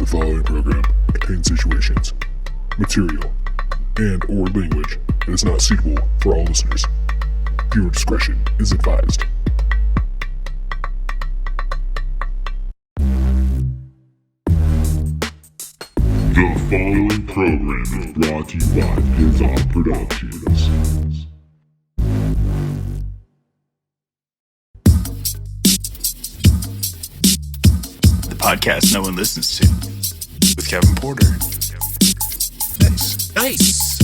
following program contains situations, material, and or language that is not suitable for all listeners. Viewer discretion is advised. The following program is brought to you by His Productions. The podcast no one listens to, with Kevin Porter. Nice.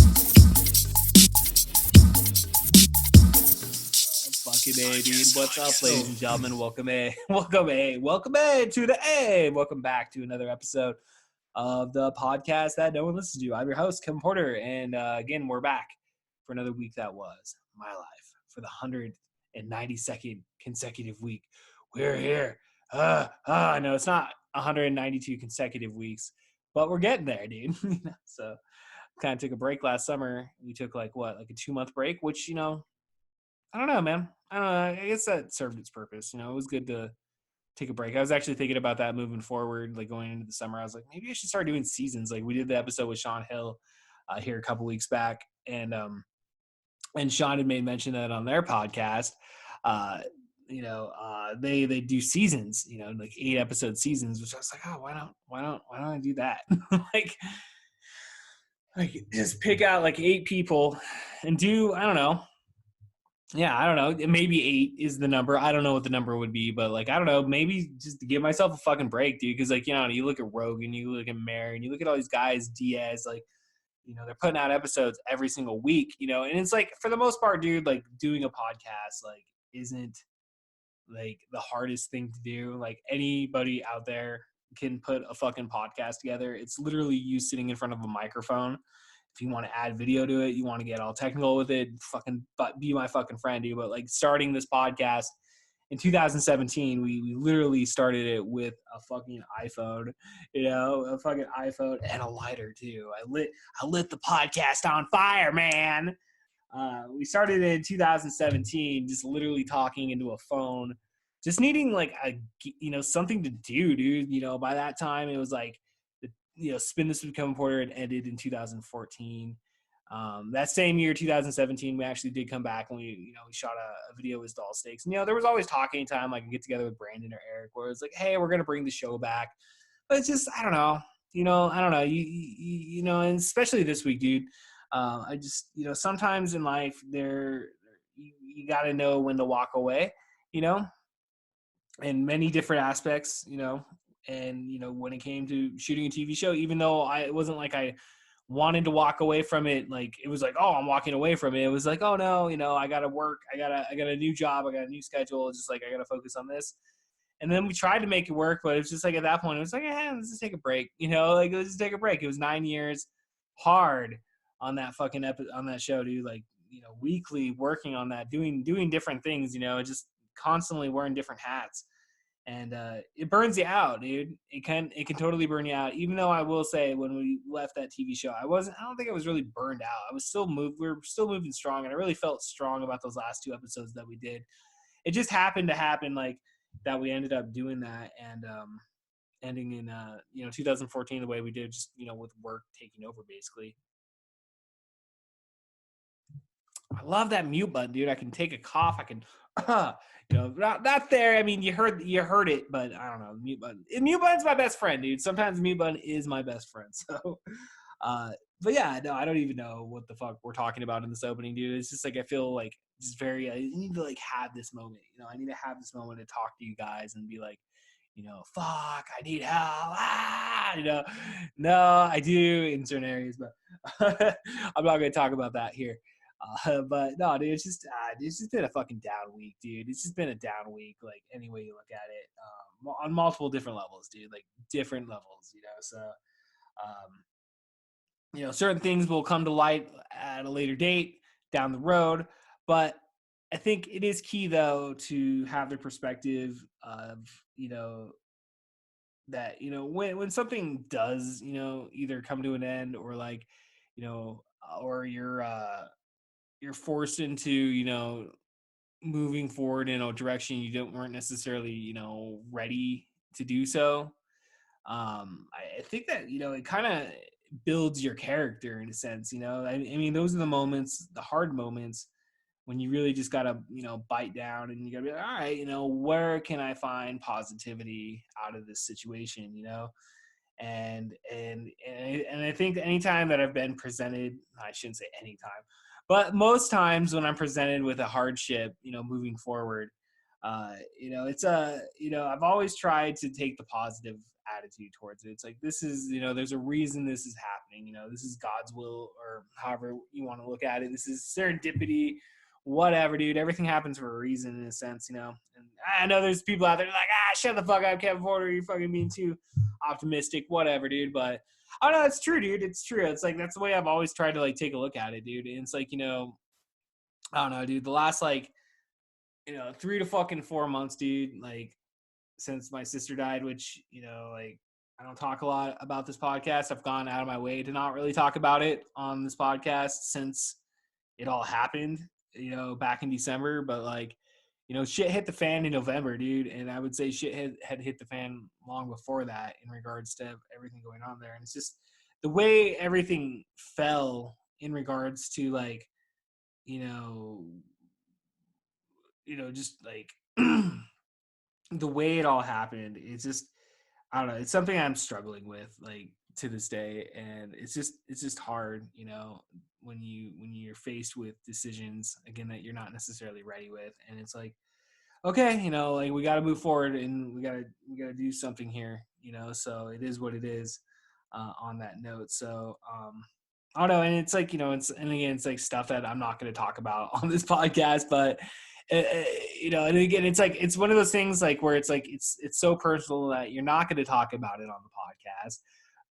Fucking A, dude. What's up, ladies and gentlemen? Welcome back to another episode of the podcast that no one listens to. I'm your host, Kevin Porter, and again, we're back for another week that was my life. For the 192nd consecutive week, we're here. No, it's not 192 consecutive weeks, but we're getting there, dude. So, kind of took a break last summer. We took like a 2-month break, which, I don't know, man. I don't know. I guess that served its purpose. It was good to take a break. I was actually thinking about that moving forward, like going into the summer. I was like, maybe I should start doing seasons. Like we did the episode with Sean Hill here a couple weeks back, and Sean had made mention that on their podcast, they do seasons, like 8-episode seasons, which I was like, oh, why don't I do that? like just pick out like 8 people and do, I don't know. Yeah, I don't know. Maybe 8 is the number. I don't know what the number would be, but I don't know. Maybe just to give myself a fucking break, dude. Because you look at Rogan, you look at Mary, and you look at all these guys, Diaz, they're putting out episodes every single week, and it's like for the most part, dude, like doing a podcast, isn't like the hardest thing to do. Like anybody out there can put a fucking podcast together. It's literally you sitting in front of a microphone. If you want to add video to it, you want to get all technical with it, be my fucking friend, dude. But starting this podcast in 2017, we literally started it with a fucking iPhone, a fucking iPhone and a lighter too. I lit the podcast on fire, man. We started it in 2017, just literally talking into a phone, just needing something to do, dude. By that time it was Spin This with Kevin Porter had ended in 2014. That same year, 2017, we actually did come back and we shot a video with Doll Stakes. And, there was always talk anytime I could get together with Brandon or Eric where it's like, hey, we're going to bring the show back. But it's just, I don't know. I don't know. And especially this week, dude. I just, sometimes in life you got to know when to walk away, in many different aspects, and when it came to shooting a TV show, even though it wasn't like I wanted to walk away from it, it was like, oh, I'm walking away from it. It was like, oh no, I gotta work, I got a new job, I got a new schedule, it's just I gotta focus on this. And then we tried to make it work, but it was just at that point it was let's just take a break, let's just take a break. It was 9 years hard on that fucking on that show, dude, weekly working on that, doing different things, just constantly wearing different hats. And it burns you out, dude. It can totally burn you out. Even though I will say, when we left that TV show, I don't think I was really burned out. I was still we were still moving strong, and I really felt strong about those last 2 episodes that we did. It just happened to happen that we ended up doing that and ending in 2014 the way we did, just with work taking over basically. I love that mute button, dude. I can take a cough. I can, not there. I mean, you heard it, but I don't know. Mute button's my best friend, dude. Sometimes mute button is my best friend. So, but yeah, no, I don't even know what the fuck we're talking about in this opening, dude. It's just I feel just I need to have this moment. I need to have this moment to talk to you guys and be fuck, I need help. No, I do in certain areas, but I'm not going to talk about that here. But no, dude, it's just been a fucking down week, dude. It's just been a down week, any way you look at it, on multiple different levels, dude, different levels, so, certain things will come to light at a later date down the road, but I think it is key though to have the perspective of, that, when something does, either come to an end or or you're forced into, moving forward in a direction you weren't necessarily, ready to do so. I think that, it kind of builds your character in a sense, I mean, those are the moments, the hard moments when you really just gotta, bite down and you gotta be like, all right, where can I find positivity out of this situation, and I think anytime that I've been presented, I shouldn't say anytime, but most times when I'm presented with a hardship, moving forward, I've always tried to take the positive attitude towards it. It's like, this is, there's a reason this is happening. This is God's will, or however you want to look at it. This is serendipity, whatever, dude. Everything happens for a reason in a sense, And I know there's people out there like, shut the fuck up, Kevin Porter. You're fucking being too optimistic, whatever, dude. But oh no, it's true, dude. It's true. It's like, that's the way I've always tried to like take a look at it, dude. And it's like, I don't know, dude. The last 3 to fucking 4 months, dude, like since my sister died, which, like I don't talk a lot about this podcast. I've gone out of my way to not really talk about it on this podcast since it all happened, back in December. But like, shit hit the fan in November, dude. And I would say shit had hit the fan long before that in regards to everything going on there. And it's just the way everything fell in regards to like, just like the way it all happened. It's just, I don't know. It's something I'm struggling with like to this day. And it's just hard, when you're faced with decisions again, that you're not necessarily ready with. And it's like, okay, like we got to move forward and we got to do something here, so it is what it is, on that note. So, I don't know. And it's like, and again, it's like stuff that I'm not going to talk about on this podcast, but and again, it's like, it's one of those things like where it's like, it's so personal that you're not going to talk about it on the podcast,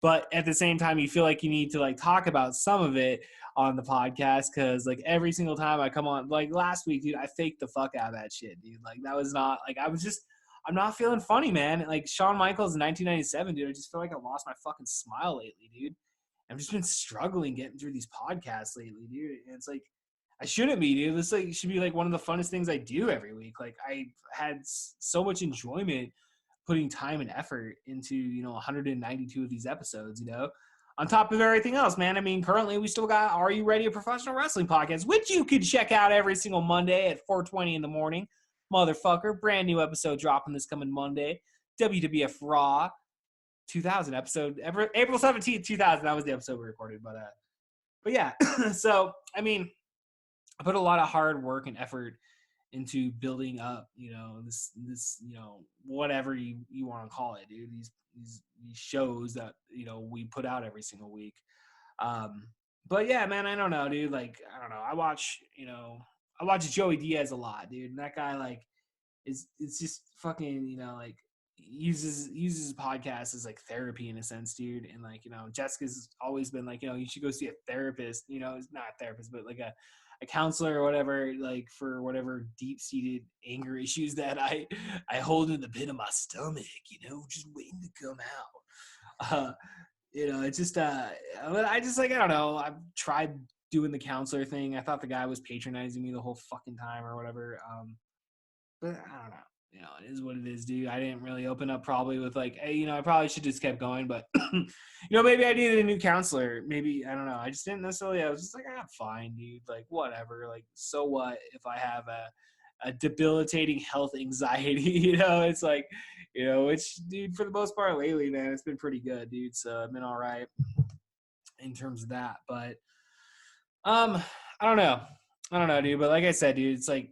but at the same time, you feel like you need to like talk about some of it on the podcast. Cause like every single time I come on, like last week, dude, I faked the fuck out of that shit, dude. Like that was not like, I'm not feeling funny, man. Like Shawn Michaels in 1997, dude, I just feel like I lost my fucking smile lately, dude. I've just been struggling getting through these podcasts lately, dude. And it's like, I shouldn't be, dude. This like should be like one of the funnest things I do every week. Like I had so much enjoyment putting time and effort into, 192 of these episodes, on top of everything else, man. I mean, currently we still got Are You Ready? A Professional Wrestling Podcast, which you could check out every single Monday at 4:20 in the morning. Motherfucker, brand new episode dropping this coming Monday. WWF Raw 2000 episode, April 17th, 2000. That was the episode we recorded, but yeah. So, I mean, I put a lot of hard work and effort into building up, this, whatever you want to call it, dude. These shows that, we put out every single week. But yeah, man, I don't know, dude. Like, I don't know. I watch Joey Diaz a lot, dude. And that guy, like, it's just fucking, like, uses his podcast as like therapy in a sense, dude. And like, Jessica's always been like, you should go see a therapist, it's not a therapist, but like a counselor or whatever, like for whatever deep-seated anger issues that I hold in the pit of my stomach, just waiting to come out. It's just, I just like, I don't know. I've tried doing the counselor thing. I thought the guy was patronizing me the whole fucking time or whatever. But I don't know. It is what it is, dude. I didn't really open up probably with like, hey, I probably should just kept going, but maybe I needed a new counselor. Maybe, I don't know. I just didn't necessarily, I was just like, fine, dude. Like, whatever. Like, so what if I have a debilitating health anxiety, it's like, which, dude, for the most part lately, man, it's been pretty good, dude. So I've been all right in terms of that, but, I don't know, dude. But like I said, dude, it's like,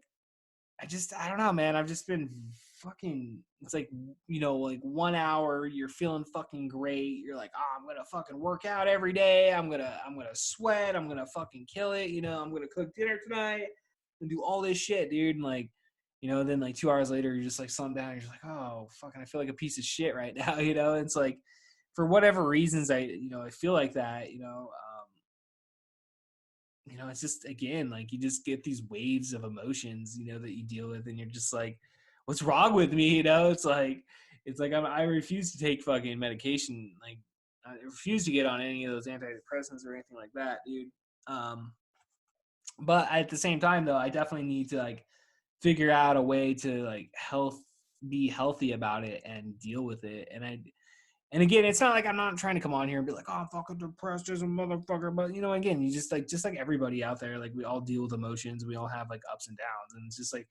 I don't know, man. I've just been fucking, it's like, like 1 hour, you're feeling fucking great. You're like, I'm going to fucking work out every day. I'm going to sweat. I'm going to fucking kill it. I'm going to cook dinner tonight and do all this shit, dude. And like, then like 2 hours later, you're just like slumped down. You're just like, oh, fucking, I feel like a piece of shit right now. It's like, for whatever reasons, I feel like that, it's just, again, like you just get these waves of emotions, that you deal with, and you're just like, what's wrong with me? It's like I refuse to take fucking medication. Like I refuse to get on any of those antidepressants or anything like that, dude. But at the same time though, I definitely need to like figure out a way to like be healthy about it and deal with it. And And again, it's not like I'm not trying to come on here and be like, oh, I'm fucking depressed as a motherfucker. But, you know, again, you just like everybody out there, like we all deal with emotions. We all have like ups and downs. And it's just like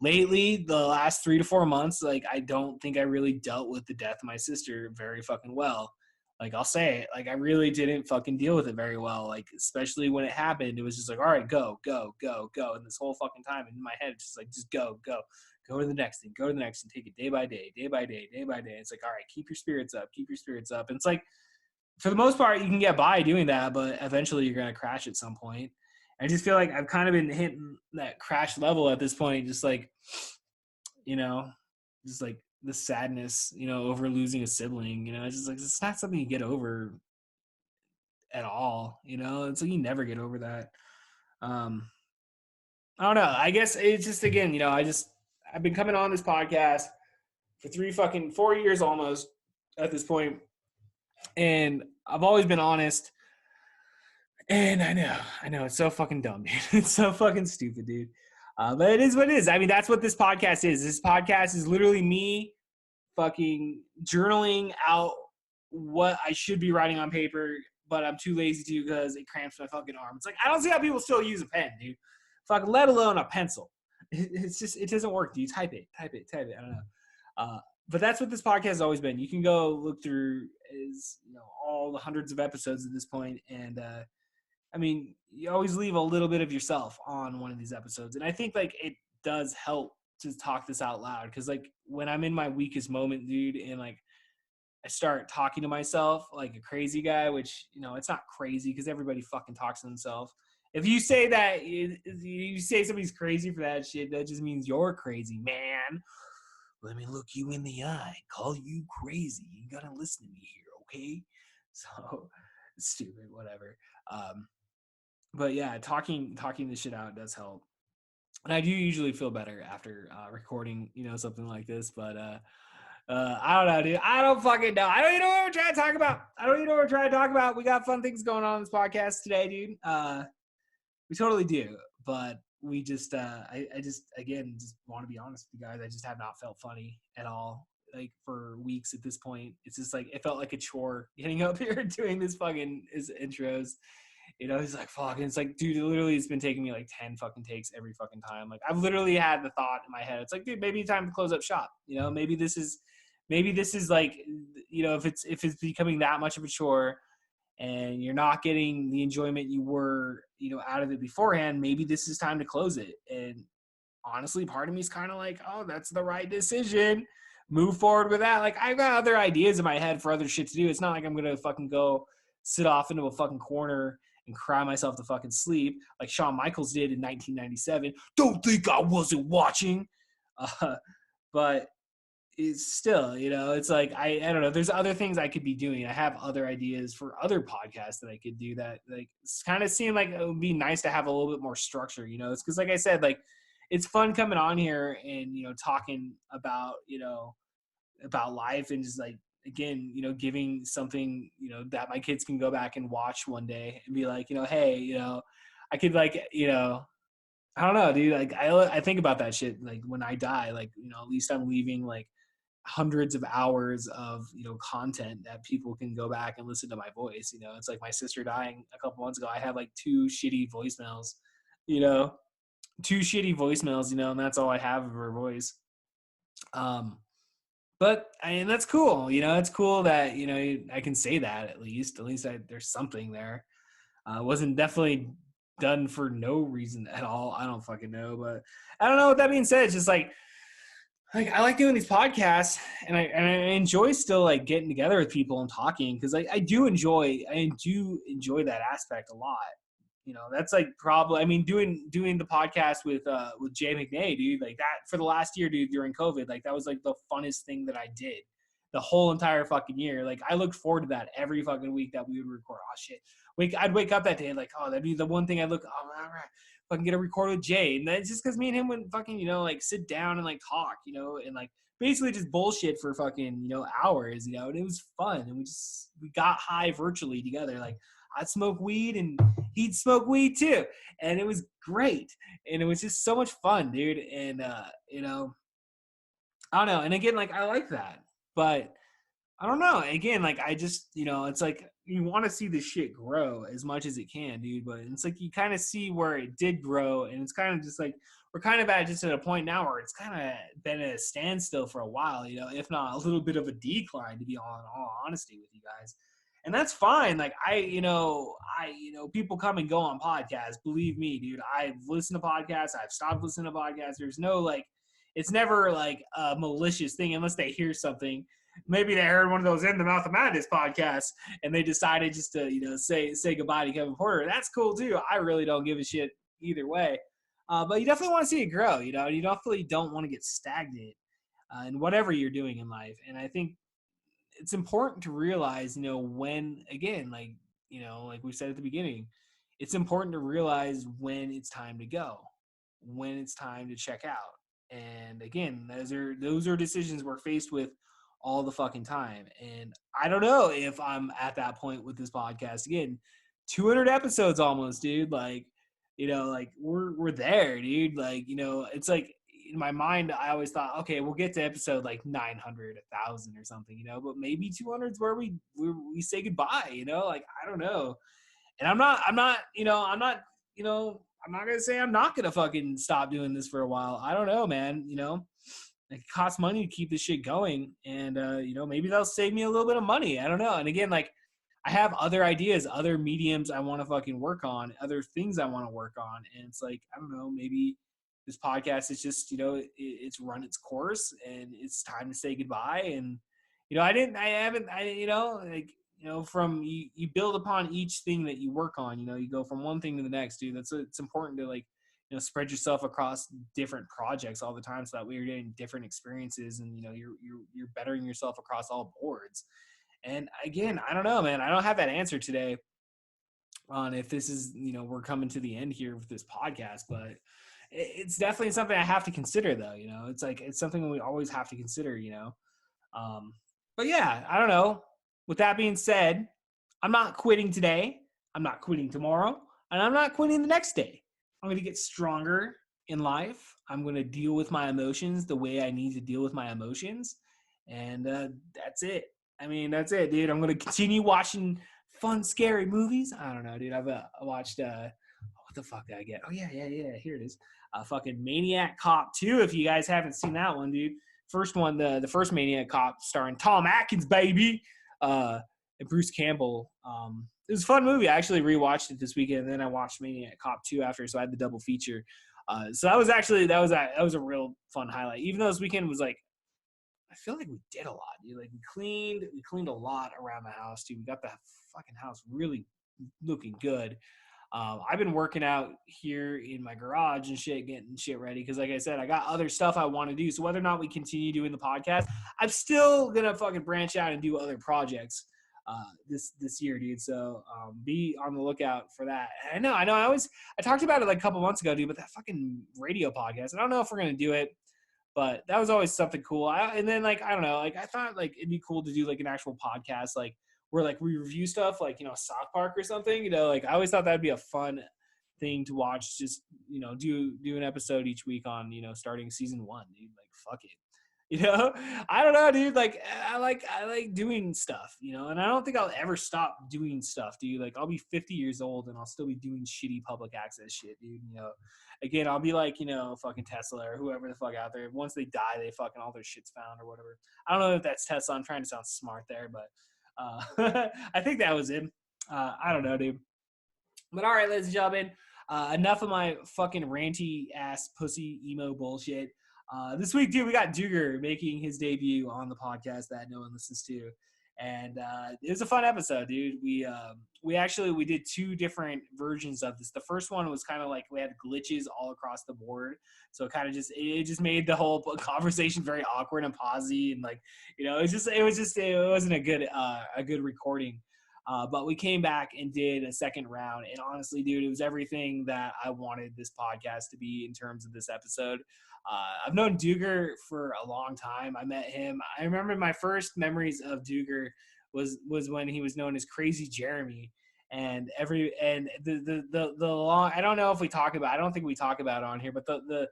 lately, the last 3 to 4 months, like I don't think I really dealt with the death of my sister very fucking well. Like I'll say it, like I really didn't fucking deal with it very well. Like especially when it happened, it was just like, all right, go, go, go, go. And this whole fucking time in my head, it's just like, just go, go. Go to the next thing, go to the next and take it day by day, day by day, day by day. It's like, all right, keep your spirits up, keep your spirits up. And it's like, for the most part, you can get by doing that, but eventually you're going to crash at some point. I just feel like I've kind of been hitting that crash level at this point, just like, you know, just like the sadness, you know, over losing a sibling, you know, it's just like, it's not something you get over at all, you know, it's like you never get over that. I don't know. I guess it's just, again, you know, I've been coming on this podcast for 4 years almost at this point, and I've always been honest. And I know it's so fucking dumb, dude. It's so fucking stupid, dude. But it is what it is. I mean, that's what this podcast is. This podcast is literally me fucking journaling out what I should be writing on paper, but I'm too lazy to because it cramps my fucking arm. It's like, I don't see how people still use a pen, dude. Fucking let alone a pencil. It's just, it doesn't work, dude. Type it. I don't know. But that's what this podcast has always been. You can go look through all the hundreds of episodes at this point, and I mean, you always leave a little bit of yourself on one of these episodes, and I think like it does help to talk this out loud, because like when I'm in my weakest moment, dude, and like I start talking to myself like a crazy guy, which, you know, it's not crazy because everybody fucking talks to themselves. If you say that, you say somebody's crazy for that shit, that just means you're crazy, man. Let me look you in the eye, call you crazy. You gotta listen to me here, okay? So stupid, whatever. But yeah, talking this shit out does help. And I do usually feel better after recording, you know, something like this. But I don't know, dude. I don't fucking know. I don't even know what we're trying to talk about. We got fun things going on this podcast today, dude. We totally do. But we just, I just, again, just want to be honest with you guys. I just have not felt funny at all, like for weeks at this point. It's just like, it felt like a chore getting up here doing this fucking intros. You know, it's like, fuck. And it's like, dude, literally it's been taking me like 10 fucking takes every fucking time. Like I've literally had the thought in my head. It's like, dude, maybe it's time to close up shop. You know, maybe this is like, you know, if it's becoming that much of a chore and you're not getting the enjoyment you were, you know, out of it beforehand, maybe this is time to close it. And honestly, part of me is kind of like, oh, that's the right decision. Move forward with that. Like I've got other ideas in my head for other shit to do. It's not like I'm going to fucking go sit off into a fucking corner and cry myself to fucking sleep like Shawn Michaels did in 1997. Don't think I wasn't watching. But it's still, you know, it's like, I don't know. There's other things I could be doing. I have other ideas for other podcasts that I could do that like kind of seem like it would be nice to have a little bit more structure, you know. It's because like I said, like it's fun coming on here and, you know, talking about, you know, about life and just like, again, you know, giving something, you know, that my kids can go back and watch one day and be like, you know, hey, you know, I could like, you know, I don't know, dude. Like I think about that shit. Like when I die, like, you know, at least I'm leaving like hundreds of hours of, you know, content that people can go back and listen to my voice. You know, it's like my sister dying a couple months ago. I had like 2 shitty voicemails, you know, and that's all I have of her voice. But I mean, that's cool. You know, it's cool that, you know, I can say that at least there's something there. Wasn't definitely done for no reason at all. I don't fucking know, but I don't know. With that being said, it's just like I like doing these podcasts and I enjoy still like getting together with people and talking. Cause like I do enjoy that aspect a lot. You know, that's like probably, I mean, doing the podcast with Jay McNay, dude, like that for the last year, dude, during COVID, like that was like the funnest thing that I did the whole entire fucking year. Like I looked forward to that every fucking week that we would record. Oh shit. I'd wake up that day like, oh, that'd be the one thing I'd look, oh, all right, fucking get a record with Jay. And that's just cause me and him would fucking, you know, like sit down and like talk, you know, and like basically just bullshit for fucking, you know, hours, you know, and it was fun. And we got high virtually together. Like I'd smoke weed and he'd smoke weed too. And it was great. And it was just so much fun, dude. And, you know, I don't know. And again, like, I like that, but I don't know. Again, like I just, it's like you want to see this shit grow as much as it can, dude. But it's like you kind of see where it did grow, and it's kind of just like we're kind of at just at a point now where it's kind of been at a standstill for a while, if not a little bit of a decline, to be all honesty with you guys. And that's fine. Like people come and go on podcasts. Believe me, dude. I've listened to podcasts. I've stopped listening to podcasts. There's no like, it's never like a malicious thing unless they hear something. Maybe they heard one of those In the Mouth of Madness podcasts and they decided just to, say goodbye to Kevin Porter. That's cool too. I really don't give a shit either way. But you definitely want to see it grow, you definitely don't want to get stagnant in whatever you're doing in life. And I think it's important to realize, when, again, like we said at the beginning, it's important to realize when it's time to go, when it's time to check out. And again, those are decisions we're faced with all the fucking time. And I don't know if I'm at that point with this podcast. Again, 200 episodes almost, dude. Like, like we're there, dude. Like, it's like in my mind, I always thought, okay, we'll get to episode like 900, 1,000 or something, but maybe 200 is where we say goodbye, like, I don't know. And I'm not going to say I'm not going to fucking stop doing this for a while. I don't know, man. It costs money to keep this shit going. And, maybe that'll save me a little bit of money. I don't know. And again, like I have other ideas, other mediums I want to fucking work on, other things I want to work on. And it's like, I don't know, maybe this podcast is just, it's run its course and it's time to say goodbye. And, from you build upon each thing that you work on, you go from one thing to the next, dude. It's important to like, spread yourself across different projects all the time so that we're getting different experiences and, you're bettering yourself across all boards. And again, I don't know, man, I don't have that answer today on if this is, we're coming to the end here with this podcast, but it's definitely something I have to consider though. It's like, it's something we always have to consider, but yeah, I don't know. With that being said, I'm not quitting today. I'm not quitting tomorrow, and I'm not quitting the next day. I'm going to get stronger in life. I'm going to deal with my emotions the way I need to deal with my emotions. And that's it. I mean, that's it, dude. I'm going to continue watching fun, scary movies. I don't know, dude. I've watched, what the fuck did I get? Oh, yeah. Here it is. Fucking Maniac Cop 2, if you guys haven't seen that one, dude. First one, the first Maniac Cop starring Tom Atkins, baby. And Bruce Campbell. It was a fun movie. I actually rewatched it this weekend, and then I watched Maniac Cop 2 after, so I had the double feature. So that was a real fun highlight. Even though this weekend was like, I feel like we did a lot, dude. Like we cleaned a lot around the house, dude. We got the fucking house really looking good. I've been working out here in my garage and shit, getting shit ready. Cause like I said, I got other stuff I want to do. So whether or not we continue doing the podcast, I'm still going to fucking branch out and do other projects, this year, dude. So, be on the lookout for that. I know. I talked about it like a couple months ago, dude, but that fucking radio podcast, I don't know if we're going to do it, but that was always something cool. And then like, I don't know, like I thought like it'd be cool to do like an actual podcast, like, where like we review stuff like, South Park or something, like I always thought that'd be a fun thing to watch. Just, do an episode each week on, starting season 1, dude. Like, fuck it. I don't know, dude. Like, I like doing stuff, and I don't think I'll ever stop doing stuff, dude. Like, I'll be 50 years old and I'll still be doing shitty public access shit, dude. Again, I'll be like, fucking Tesla or whoever the fuck out there. Once they die, they fucking all their shit's found or whatever. I don't know if that's Tesla. I'm trying to sound smart there, but I think that was him. I don't know, dude. But all right, ladies and gentlemen, enough of my fucking ranty ass pussy emo bullshit. This week, dude, we got Dooger making his debut on the podcast that no one listens to. And it was a fun episode, dude. We did 2 different versions of this. The first one was kind of like we had glitches all across the board, so it just made the whole conversation very awkward and pausey, and like, it wasn't a good recording. But we came back and did a second round, and honestly, dude, it was everything that I wanted this podcast to be in terms of this episode. I've known Dooger for a long time. I met him. I remember my first memories of Dooger was when he was known as Crazy Jeremy, and the long. I don't know if we talk about. I don't think we talk about it on here, but I'm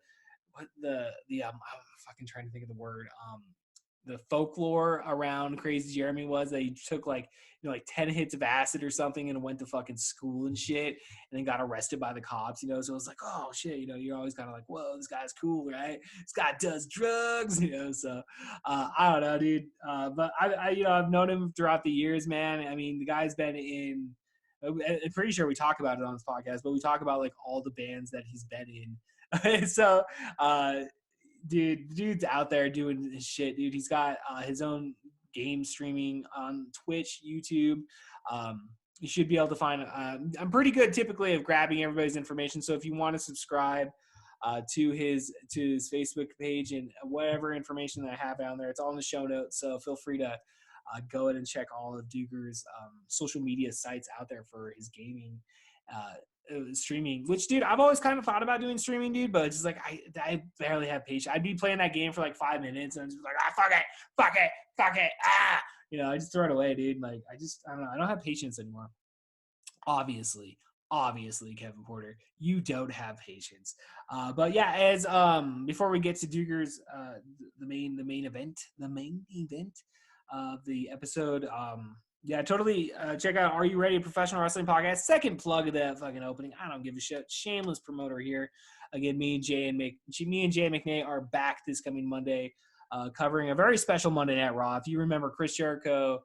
fucking trying to think of the word. the folklore around Crazy Jeremy was that he took like 10 hits of acid or something and went to fucking school and shit, and then got arrested by the cops. So it was like, oh shit, you're always kind of like, whoa, this guy's cool, right? This guy does drugs, So I don't know, dude. But I I've known him throughout the years, man. I mean, the guy's been in. I'm pretty sure we talk about it on this podcast, but we talk about like all the bands that he's been in. So, dude's out there doing his shit, dude. He's got his own game streaming on Twitch, YouTube. You should be able to find. I'm pretty good typically of grabbing everybody's information. So if you want to subscribe to his Facebook page and whatever information that I have down there, it's all in the show notes. So feel free to go ahead and check all of Dooger's social media sites out there for his gaming streaming, which, dude, I've always kind of thought about doing streaming, dude, but it's just like I barely have patience. I'd be playing that game for like 5 minutes and I'm just like, fuck it, I just throw it away, dude. Like I don't know, I don't have patience anymore. Obviously, Kevin Porter, you don't have patience. But yeah, as before we get to Dooger's the main event of the episode, yeah, totally. Check out Are You Ready? A Professional Wrestling Podcast. Second plug of that fucking opening. I don't give a shit. Shameless promoter here. Again, me and Jay McNay are back this coming Monday, covering a very special Monday Night Raw. If you remember Chris Jericho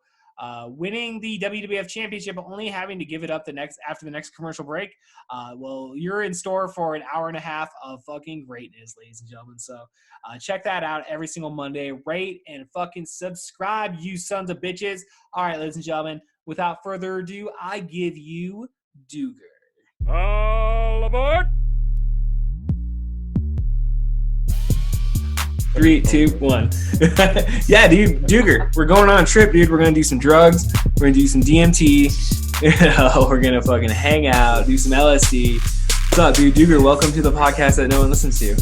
winning the WWF Championship, but only having to give it up after the next commercial break. Well, you're in store for an hour and a half of fucking greatness, ladies and gentlemen. So check that out every single Monday. Rate and fucking subscribe, you sons of bitches. All right, ladies and gentlemen, without further ado, I give you Dooger. All aboard! 3, 2, 1. Yeah, dude, Dooger. We're going on a trip, dude. We're going to do some drugs. We're going to do some DMT. We're going to fucking hang out, do some LSD. What's up, dude? Dooger, welcome to the podcast that no one listens to.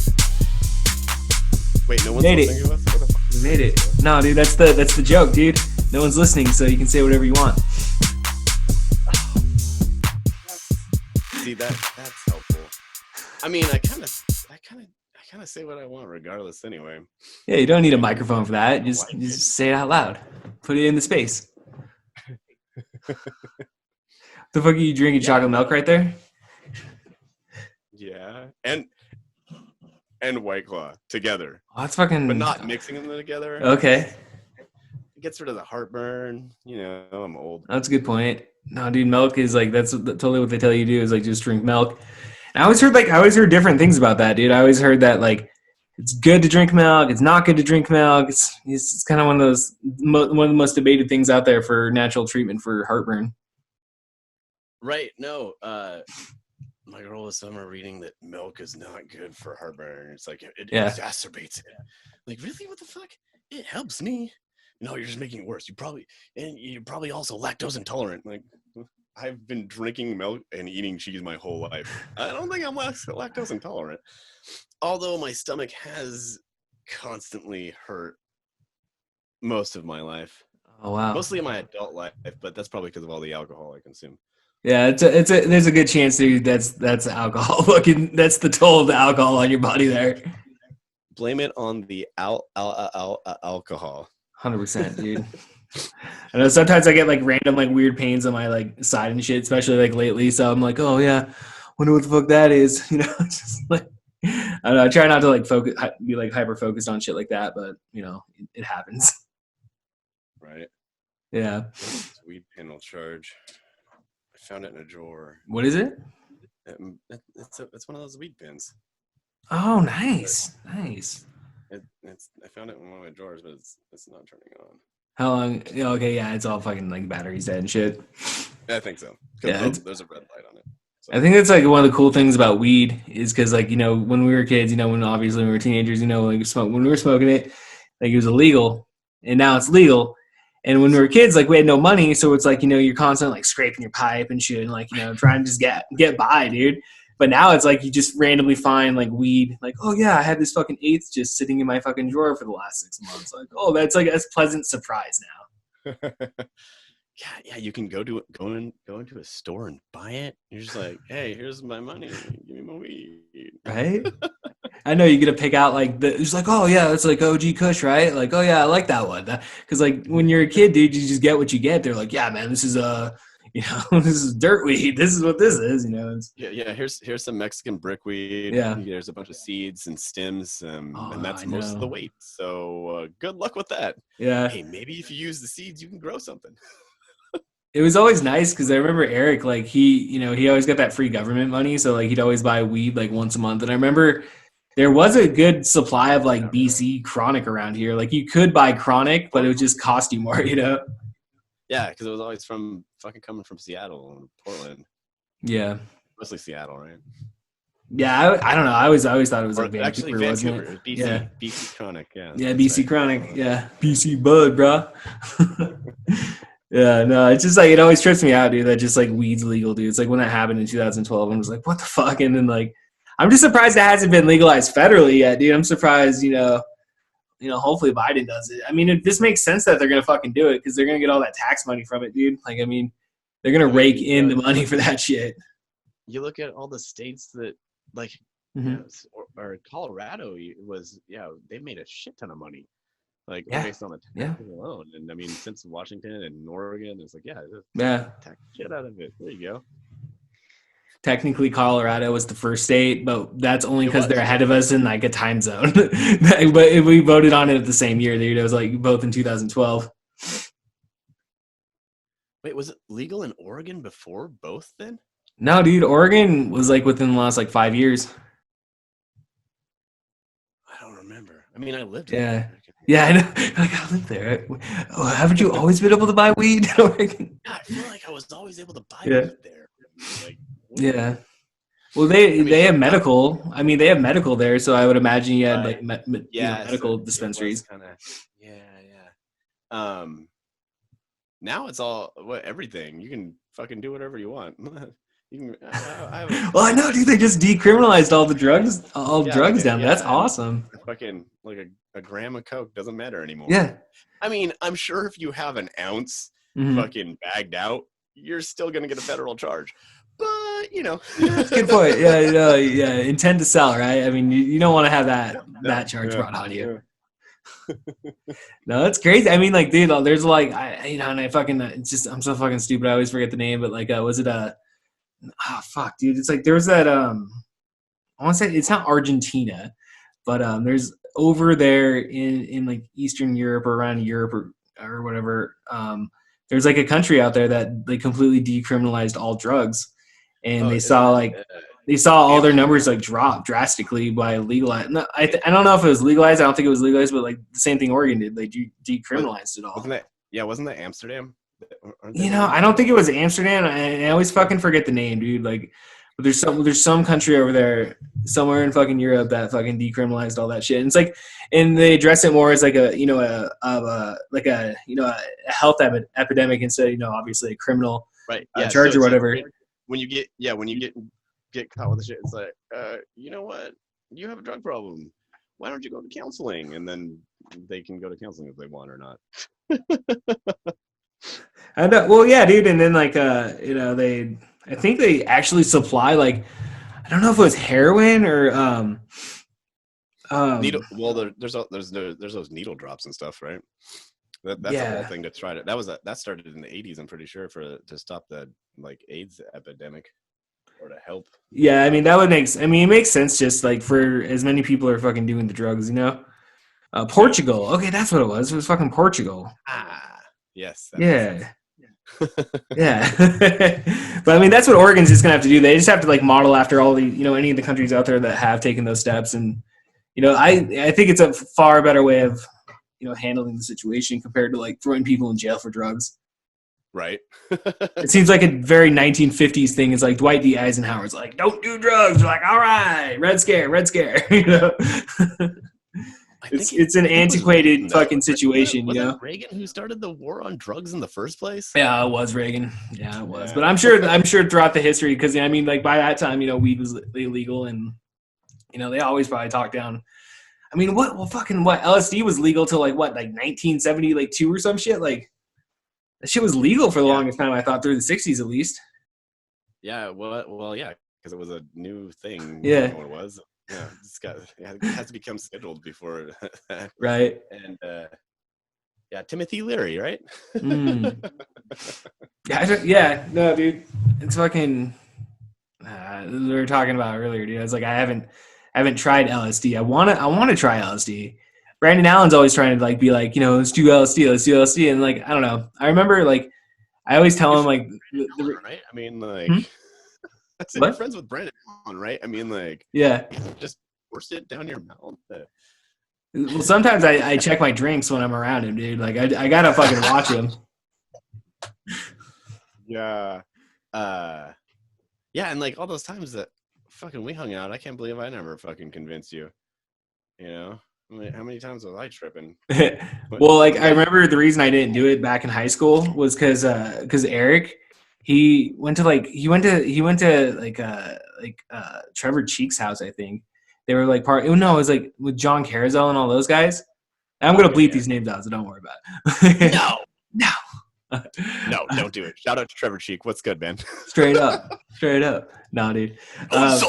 Wait, no one's Made listening to us? What the fuck? We made it. No, dude, that's the joke, dude. No one's listening, so you can say whatever you want. See, that's helpful. I mean, I kind of say what I want regardless anyway. Yeah, you don't need a microphone for that. Just say it out loud. Put it in the space. The fuck are you drinking? Chocolate milk right there? Yeah. And White Claw together. Oh, that's fucking... But not mixing them together. Okay. It gets rid of the heartburn. I'm old. That's a good point. No, dude, milk is like, that's totally what they tell you to do, is like just drink milk. And I always heard different things about that, dude. I always heard that like it's good to drink milk, it's not good to drink milk. It's kind of one of the most debated things out there for natural treatment for heartburn. Right. No. My girl this summer reading that milk is not good for heartburn. It's like it exacerbates it. Like, really? What the fuck? It helps me. No, you're just making it worse. You're probably also lactose intolerant. Like, I've been drinking milk and eating cheese my whole life. I don't think I'm lactose intolerant. Although my stomach has constantly hurt most of my life. Oh wow. Mostly in my adult life, but that's probably because of all the alcohol I consume. Yeah, there's a good chance, dude. That's alcohol. Fucking, that's the toll of the alcohol on your body there. Blame it on the alcohol. 100%, dude. I know sometimes I get like random like weird pains on my like side and shit, especially like lately. So I'm like, oh yeah, wonder what the fuck that is. Just like, I don't know. I try not to like be like hyper focused on shit like that, but it happens. Right. Yeah. Weed panel charge. I found it in a drawer. What is it? It's one of those weed pins. Oh, nice. Nice. I found it in one of my drawers, but it's not turning on. How long? Okay, yeah, it's all fucking like batteries dead and shit. I think so. Yeah, there's a red light on it. So. I think that's like one of the cool things about weed is because like when we were kids, when obviously we were teenagers, like when we were smoking it, like it was illegal, and now it's legal. And when we were kids, like we had no money, so it's like you're constantly like scraping your pipe and shit, and like trying to just get by, dude. But now it's like you just randomly find like weed, like, oh yeah, I had this fucking eighth just sitting in my fucking drawer for the last 6 months. Like, oh, that's like a pleasant surprise now. Yeah, you can go into a store and buy it. You're just like, hey, here's my money. Give me my weed. Right? I know you're gonna pick out like it's like, oh yeah, it's like OG Kush, right? Like, oh yeah, I like that one. Because like when you're a kid, dude, you just get what you get. They're like, yeah, man, this is this is dirt weed. This is what this is. Yeah. Here's some Mexican brickweed. Yeah. There's a bunch of seeds and stems, and that's I most of the know. weight. So good luck with that. Yeah. Hey, maybe if you use the seeds, you can grow something. It was always nice because I remember Eric, like he always got that free government money, so like he'd always buy weed like once a month. And I remember there was a good supply of like BC chronic around here. Like you could buy chronic, but it would just cost you more, Yeah, because it was always fucking coming from Seattle and Portland. Yeah. Mostly Seattle, right? Yeah, I don't know. I always thought it was like actually Vancouver, wasn't Vancouver. it? BC, Yeah. BC chronic. Yeah. Yeah, that's BC right. chronic. Yeah, BC bud, bro. Yeah, no, it's just like it always trips me out, dude. That just like weed's legal, dude. It's like when that happened in 2012, I was like, what the fuck? And then like, I'm just surprised it hasn't been legalized federally yet, dude. I'm surprised, hopefully Biden does it. I mean, this makes sense that they're gonna fucking do it because they're gonna get all that tax money from it, dude. Like, I mean, they're gonna rake in the money for that shit. You look at all the states that like, Mhm. or Colorado was, they made a shit ton of money. Like based on the taxes alone. And I mean, since Washington and Oregon, it's like, tax shit out of it. There you go. Technically, Colorado was the first state, but that's only because they're ahead of us in like a time zone. But we voted on it at the same year, dude. It was like both in 2012. Wait, was it legal in Oregon before both then? No, dude, Oregon was like within the last like 5 years. I don't remember. I mean, I lived Yeah. in Oregon. Yeah, I know. Like, I lived there. Oh, haven't you always been able to buy weed in Oregon? I feel like I was always able to buy weed there. Like, yeah. Well, they have medical. I mean, they have medical there, so I would imagine you had like medical dispensaries. Now it's all everything. You can fucking do whatever you want. You can. Well, I know, dude. They just decriminalized all the drugs, drugs down there. That's awesome. Fucking like a gram of coke doesn't matter anymore. Yeah. I mean, I'm sure if you have an ounce fucking bagged out, you're still gonna get a federal charge. But That's a good point. Yeah, intend to sell, right? I mean, you don't want to have that charge brought on you. No, that's crazy. I mean, like, dude, there's like, and I fucking, it's just, I'm so fucking stupid. I always forget the name, but like, was it fuck, dude. It's like there's that I want to say it's not Argentina, but there's over there in like Eastern Europe or around Europe or whatever. There's like a country out there that they completely decriminalized all drugs, and they saw all their numbers like drop drastically by legalizing. No, I don't know if it was legalized. I don't think it was legalized, but like the same thing Oregon did. They decriminalized it all. Wasn't that Amsterdam? I don't think it was Amsterdam. I always fucking forget the name, dude. Like, but there's some country over there, somewhere in fucking Europe that fucking decriminalized all that shit. And it's like, and they address it more as like a health epidemic instead of, obviously a criminal charge or whatever. When you get caught with the shit, it's like, you know what? You have a drug problem. Why don't you go to counseling? And then they can go to counseling if they want or not. I know. Well, yeah, dude. And then like, I think they actually supply like, I don't know if it was heroin or needle. Well, there's those needle drops and stuff, right? That's the whole thing to try to. That started in the 80s. I'm pretty sure to stop the like AIDS epidemic or to help. Yeah, I mean it makes sense just like for as many people are fucking doing the drugs, Portugal. Okay, that's what it was. It was fucking Portugal. Yes. Yeah. Yeah. But I mean, that's what Oregon's just going to have to do. They just have to like model after all the, any of the countries out there that have taken those steps. And, I think it's a far better way of, handling the situation compared to like throwing people in jail for drugs. Right. It seems like a very 1950s thing. It's like Dwight D. Eisenhower's like, don't do drugs. We're like, all right, Red Scare. It's an antiquated fucking situation, Was it Reagan who started the war on drugs in the first place? Yeah, it was Reagan. Yeah, it was. But I'm sure throughout the history, because I mean, like by that time, weed was illegal, and they always probably talked down. I mean, what LSD was legal till like 1970, like 2 or some shit. Like that shit was legal for the longest time. I thought through the 60s at least. Yeah, well, yeah, because it was a new thing. Yeah, what it was. it has to become scheduled before that. Right. And Timothy Leary, right? Yeah, no, dude, it's fucking. We were talking about it earlier, dude. I was like, I haven't tried LSD. I want to try LSD. Brandon Allen's always trying to like be like, let's do LSD, and like I don't know. I remember like I always tell him like, right? I mean, like, I said What? you're friends with Brandon Allen, right? I mean, like, yeah. just force it down your mouth. Well, sometimes I check my drinks when I'm around him, dude. Like I gotta fucking watch him. Yeah. Yeah, and like all those times that fucking we hung out, I can't believe I never fucking convinced you. I mean, how many times was I tripping? Well, like I remember the reason I didn't do it back in high school was because Eric, he went to Trevor Cheek's house, I think. They were like it was like with John Carousel and all those guys. I'm gonna bleep these names out, so don't worry about it. No. No, don't do it. Shout out to Trevor Cheek. What's good, man? Straight up. Nah, dude. But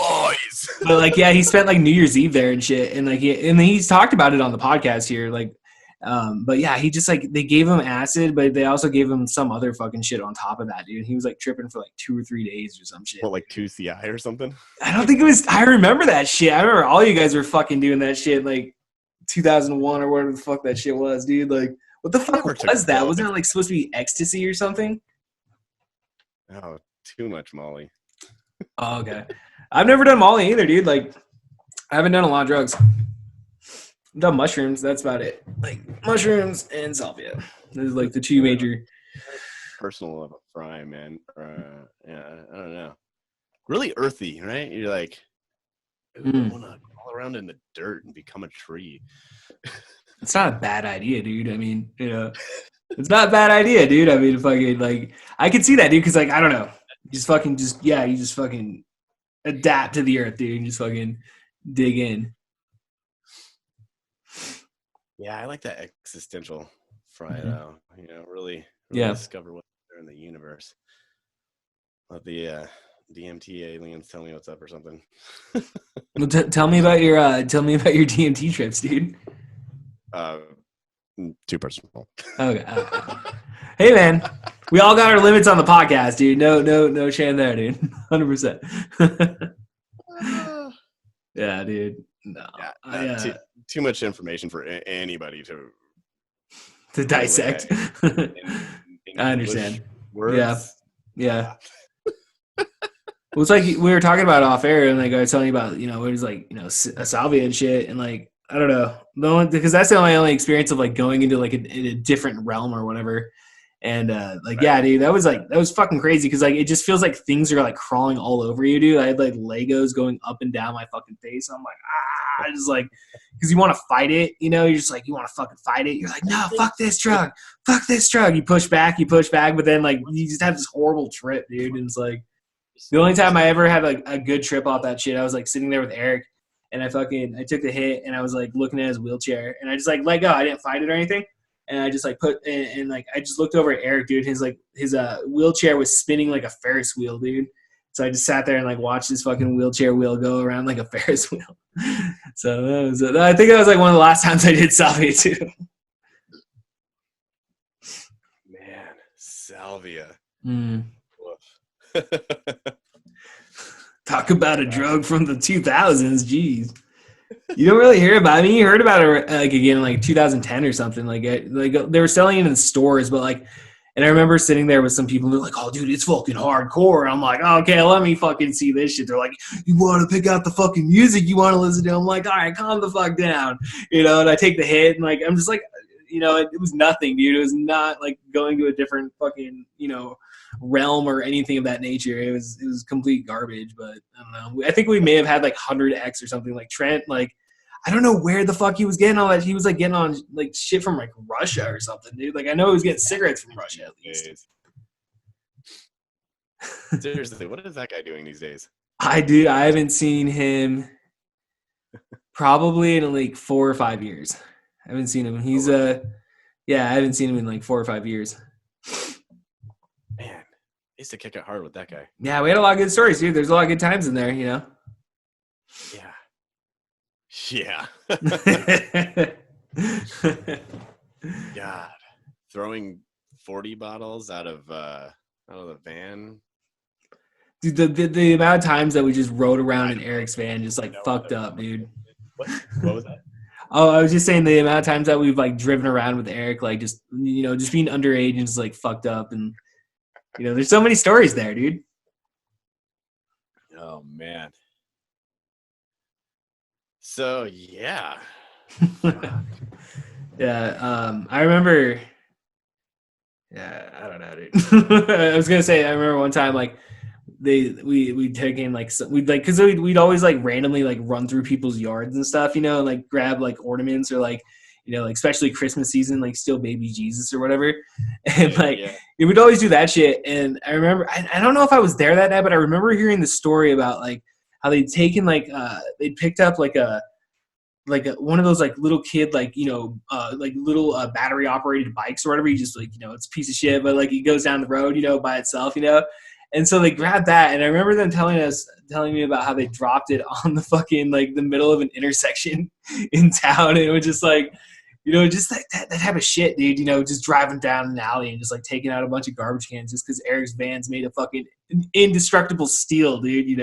like, yeah, he spent like New Year's Eve there and shit, and like, and he's talked about it on the podcast here, like, but yeah, he just like they gave him acid, but they also gave him some other fucking shit on top of that, dude. He was like tripping for like 2 or 3 days or some shit. What, like 2CI or something? I don't think it was. I remember that shit. I remember all you guys were fucking doing that shit, like 2001 or whatever the fuck that shit was, dude. Like. What the fuck was that? Wasn't it like supposed to be ecstasy or something? Oh, too much Molly. Oh, okay. I've never done Molly either, dude. Like, I haven't done a lot of drugs. I've done mushrooms. That's about it. Like, mushrooms and salvia. Those are like the two major. Personal of a fry, man. Yeah, I don't know. Really earthy, right? You're like, I want to crawl around in the dirt and become a tree. It's not a bad idea, dude. I mean, it's not a bad idea, dude. I mean, fucking, like, I can see that, dude, because, like, I don't know. You just fucking adapt to the earth, dude, and just fucking dig in. Yeah, I like that existential fry, though. Really discover what's there in the universe. Let the DMT aliens tell me what's up or something. Well, tell me about your DMT trips, dude. Too personal. Okay. Hey, man, we all got our limits on the podcast, dude. No shame there, dude. 100%. Yeah, dude. No. Yeah, too much information for anybody to dissect. In I understand. Words. Yeah. Well, it's like we were talking about off air, and like I was telling you about, it was like, a salvia and shit, and like I don't know, because that's my only experience of like going into like a different realm or whatever. And yeah, dude, that was fucking crazy because like it just feels like things are like crawling all over you, dude. I had like Legos going up and down my fucking face. I'm like, just like, because you want to fight it, you're just like, you want to fucking fight it. You're like, no, fuck this drug. You push back, but then like you just have this horrible trip, dude. And it's like the only time I ever had like a good trip off that shit, I was like sitting there with Eric. And I took the hit and I was like looking at his wheelchair and I just like let go. I didn't fight it or anything. And I just like and like I just looked over at Eric, dude. His wheelchair was spinning like a Ferris wheel, dude. So I just sat there and like watched his fucking wheelchair wheel go around like a Ferris wheel. So I think that was like one of the last times I did salvia too. Man, salvia. Talk about a drug from the 2000s, jeez. You don't really hear about it. I mean, you heard about it like again in like 2010 or something. Like they were selling it in stores, but like, and I remember sitting there with some people who were like, "Oh, dude, it's fucking hardcore." And I'm like, oh, "Okay, let me fucking see this shit." They're like, "You want to pick out the fucking music you want to listen to?" I'm like, "All right, calm the fuck down," And I take the hit and like I'm just like, it was nothing, dude. It was not like going to a different fucking realm or anything of that nature. It was complete garbage. But I don't know. I think we may have had like 100X or something. Like Trent, like I don't know where the fuck he was getting all that. He was like getting on like shit from like Russia or something, dude. Like I know he was getting cigarettes from Russia at least. Seriously, what is that guy doing these days? I haven't seen him probably in like 4 or 5 years. I haven't seen him. He's I haven't seen him in like 4 or 5 years. Man, I used to kick it hard with that guy. Yeah, we had a lot of good stories, dude. There's a lot of good times in there, Yeah. Yeah. God, throwing 40 bottles out of the van. Dude, the amount of times that we just rode around in Eric's van just like fucked up, dude. What was that? Oh, I was just saying the amount of times that we've like driven around with Eric, like just just being underage and just like fucked up, and there's so many stories there, dude. Oh man. So yeah. Yeah, I remember. Yeah, I don't know, dude. I was gonna say I remember one time like we taken like we'd like because we'd always like randomly like run through people's yards and stuff, and like grab like ornaments or like like especially Christmas season, like steal baby Jesus or whatever, and we'd always do that shit. And I remember I don't know if I was there that night, but I remember hearing the story about like how they'd taken like they'd picked up like one of those like little kid like like little battery operated bikes or whatever. You just like it's a piece of shit, but like it goes down the road by itself, and so they grabbed that. And I remember them telling me about how they dropped it on the fucking like the middle of an intersection in town, and it was just like just like that type of shit, dude. Just driving down an alley and just like taking out a bunch of garbage cans just because Eric's van's made of fucking indestructible steel, dude.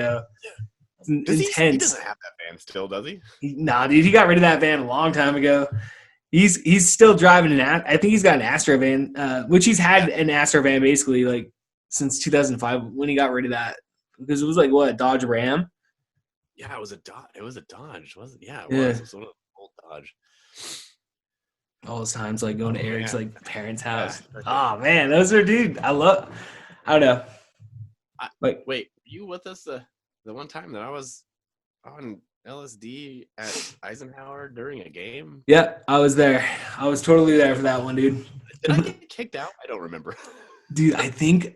Intense. He doesn't have that van still, does he? Nah, dude, he got rid of that van a long time ago. He's still driving I think he's got an Astro van, which he's had an Astro van basically like since 2005 when he got rid of that, because it was like what, a Dodge Ram? Yeah, it was a Dodge, wasn't it? Yeah, it Yeah. was. It was an old Dodge. All those times like going to Eric's like parents' house. Yeah. Oh man, those are, dude. I don't know. Wait, were you with us the one time that I was on LSD at Eisenhower during a game? Yeah, I was there. I was totally there for that one, dude. Did I get kicked out? I don't remember. Dude, I think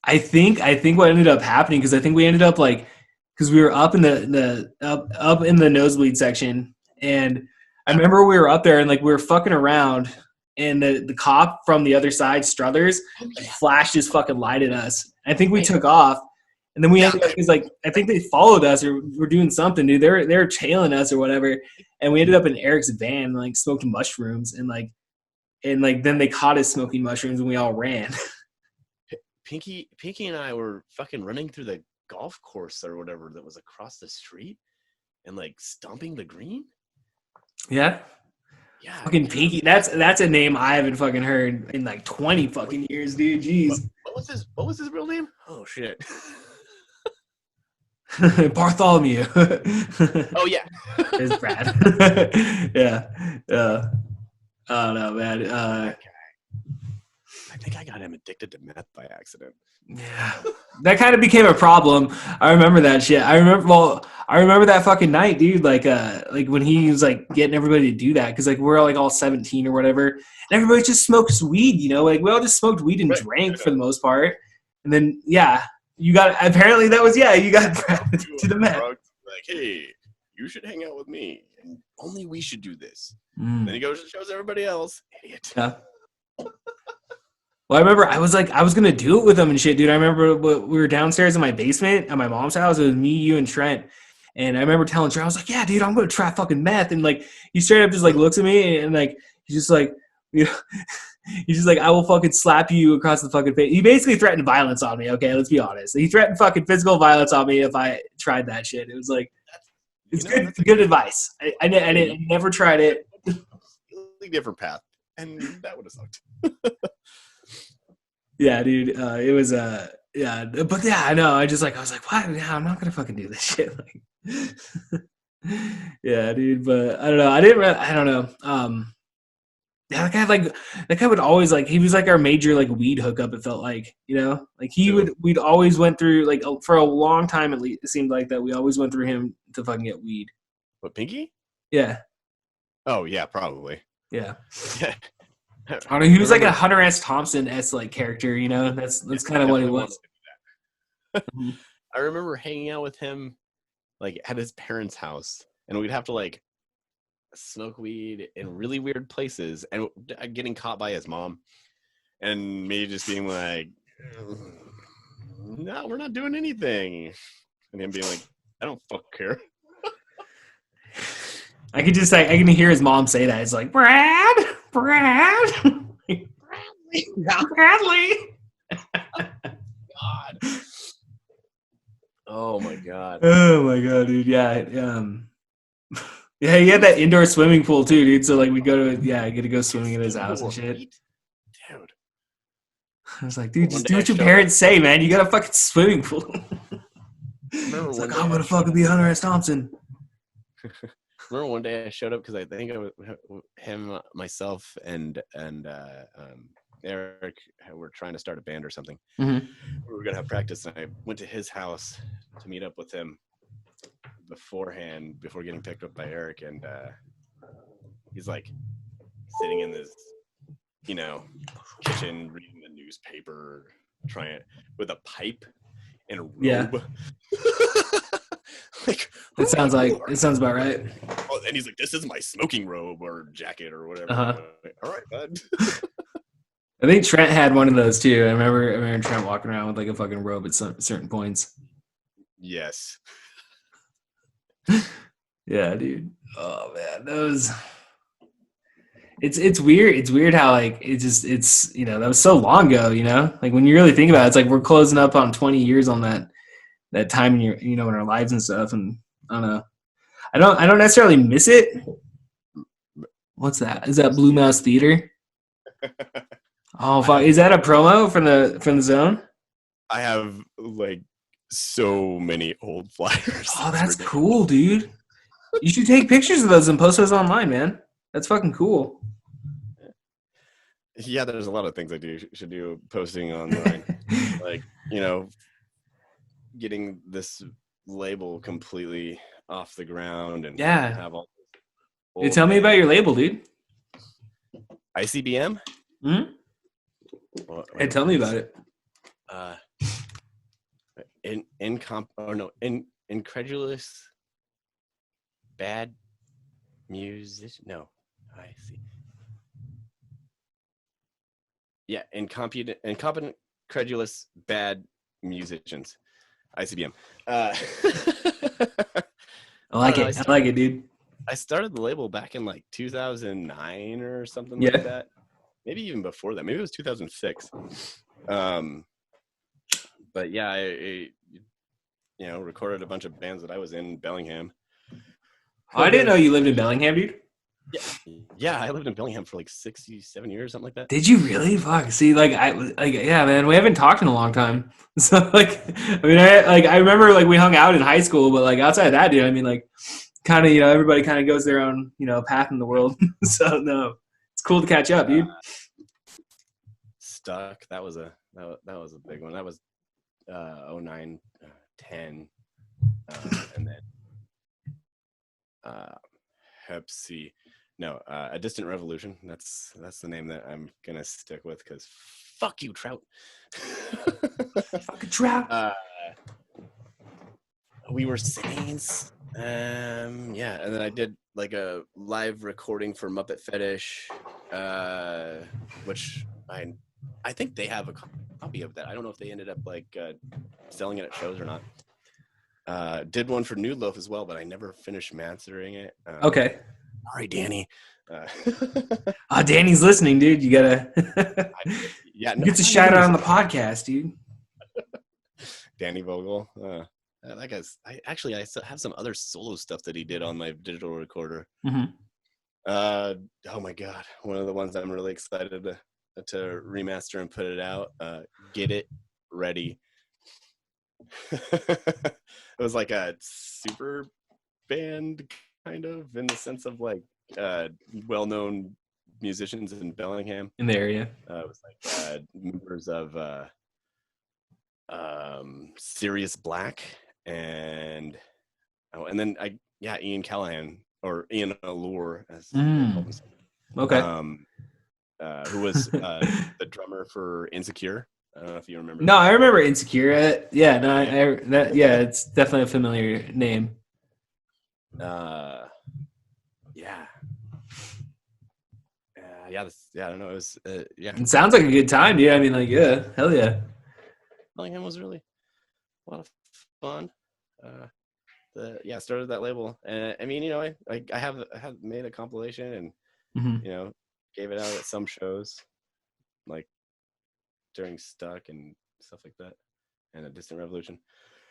what ended up happening, because I think we ended up like, because we were up in the up in the nosebleed section, and I remember we were up there and like we were fucking around, and the cop from the other side, Struthers, flashed his fucking light at us. I think we took off, and then we ended up, because like I think they followed us or were doing something, dude. They were tailing us or whatever, and we ended up in Eric's van, like smoked mushrooms, and then they caught us smoking mushrooms, and we all ran. Pinky and I were fucking running through the golf course or whatever that was across the street and like stomping the green. Yeah. Yeah. Fucking Pinky. That's a name I haven't fucking heard in like 20 fucking years, dude. Jeez. What was his real name? Oh shit. Bartholomew. Oh yeah. It's Brad. Yeah. I don't know, man. I think I got him addicted to meth by accident. Yeah, that kind of became a problem. I remember that shit. I remember that fucking night, dude. Like when he was like getting everybody to do that, because like we're all 17 or whatever, and everybody just smokes weed. Like we all just smoked weed and drank for the most part. And then you got to the meth. Like, hey, you should hang out with me, and only we should do this. Then he goes and shows everybody else. Idiot. Yeah. Well, I remember I was going to do it with him and shit, dude. I remember we were downstairs in my basement at my mom's house. It was me, you, and Trent. And I remember telling Trent, I was like, yeah, dude, I'm going to try fucking meth. And like, he straight up just like looks at me and like, he's just like, he's just like, I will fucking slap you across the fucking face. He basically threatened violence on me. Okay, let's be honest. He threatened fucking physical violence on me if I tried that shit. It was like, it's good advice. I never tried it. Completely different path. And that would have sucked. Yeah, dude. It was but yeah, I know. I was like, what? Yeah, I'm not gonna fucking do this shit. Like, yeah, dude. But I don't know. I don't know. Yeah, that guy would always like. He was like our major like weed hookup. It felt like, like we'd always went through like for a long time at least. It seemed like that we always went through him to fucking get weed. What, Pinky? Yeah. Oh yeah, probably. Yeah. I don't know, he was like a Hunter S. Thompson-esque like character, That's kind of what he was. I remember hanging out with him like at his parents' house, and we'd have to like smoke weed in really weird places, and getting caught by his mom, and me just being like, "No, we're not doing anything," and him being like, "I don't fuck care." I could just like I can hear his mom say that. It's like Brad. Bradley. God. Oh my god. Oh my god, dude. Yeah. Yeah, he had that indoor swimming pool too, dude. So like we go to I get to go swimming at his house and shit. Dude. I was like, dude, One just day do I what your showed parents say, man. You got a fucking swimming pool. Remember It's one like, day I'm I gonna showed fucking up- be Hunter S. Thompson. Remember one day I showed up because I think I was, him, myself, and Eric were trying to start a band or something. Mm-hmm. We were gonna have practice, and I went to his house to meet up with him beforehand, before getting picked up by Eric, and he's like sitting in this, kitchen reading the newspaper, trying with a pipe and a robe. Yeah. Like, It sounds about right. oh, and he's like, "This is my smoking robe or jacket or whatever." Uh-huh. Like, all right, bud. I think Trent had one of those too. I remember Trent walking around with like a fucking robe at certain points. Yes. Yeah, dude. Oh man, those. It's weird. It's weird how like it's that was so long ago. Like when you really think about it, it's like we're closing up on 20 years on that time in in our lives and stuff. And I don't know. I don't necessarily miss it. What's that? Is that Blue Mouse Theater? Oh fuck! Is that a promo from the Zone? I have like so many old flyers. Oh, that's cool, dude. You should take pictures of those and post those online, man. That's fucking cool. Yeah, there's a lot of things I should do posting online. Like, getting this label completely off the ground and have all Dude, tell me about your label, dude. ICBM? Hmm? Hey, tell me about it. Incredulous bad musician. No, I see. Yeah, incompetent, credulous, bad musicians. ICBM. I like it. I like it, dude. I started the label back in like 2009 or something like that. Maybe even before that. Maybe it was 2006. But yeah, I recorded a bunch of bands that I was in Bellingham. Oh, I didn't know you lived in Bellingham, dude. Yeah, I lived in Bellingham for like 67 years, something like that. Did you really? Fuck. See, yeah, man, we haven't talked in a long time. So, I remember, we hung out in high school, but, outside of that, dude, I mean, kind of, everybody kind of goes their own, path in the world. So, no, it's cool to catch up, dude. Stuck. That was a big one. That was 09, 10, and then Pepsi. No, A Distant Revolution. That's the name that I'm gonna stick with because fuck you, Trout. Fucking Trout. We were Saints. And then I did a live recording for Muppet Fetish, which I think they have a copy of that. I don't know if they ended up selling it at shows or not. Did one for Nude Loaf as well, but I never finished mastering it. Okay. Sorry, Danny. Danny's listening, dude. You gotta. You get to shout out on the podcast, dude. Danny Vogel. That guy's. I still have some other solo stuff that he did on my digital recorder. Mm-hmm. Oh my god, one of the ones I'm really excited to remaster and put it out. Get It Ready. It was like a super band kind of, in the sense of well-known musicians in Bellingham in the area. It was members of Sirius Black and then Ian Callahan, or Ian Allure as they call himself. Okay. Who was the drummer for Insecure. I don't know if you remember. No, I remember Insecure. It's definitely a familiar name. I don't know. It was It sounds like a good time, dude. I mean, hell yeah. Bellingham was really a lot of fun. started that label. And I mean, you know, I have made a compilation and you know, gave it out at some shows, like during Stuck and stuff like that, and a Distant Revolution.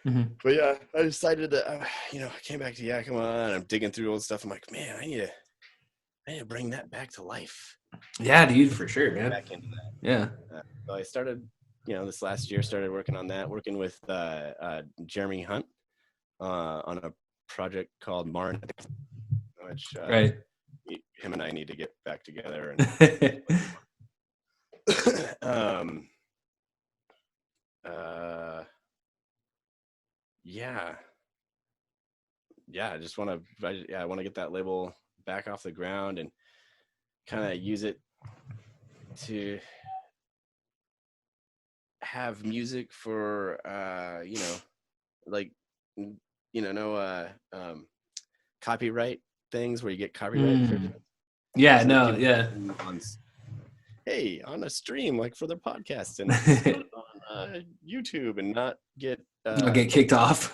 But yeah, I decided that you know, I came back to Yakima and I'm digging through old stuff. I'm like, man, I need to bring that back to life. Yeah, dude, for sure, man. Back into that. Yeah. So I started, you know, this last year, started working on that, working with Jeremy Hunt on a project called Marn, which right. Him and I need to get back together. And I just want to get that label back off the ground and kind of use it to have music for you know, like, you know, no copyright things where you get copyright for yeah, so no, yeah. On a stream, like for their podcast, and on YouTube, and not get kicked off.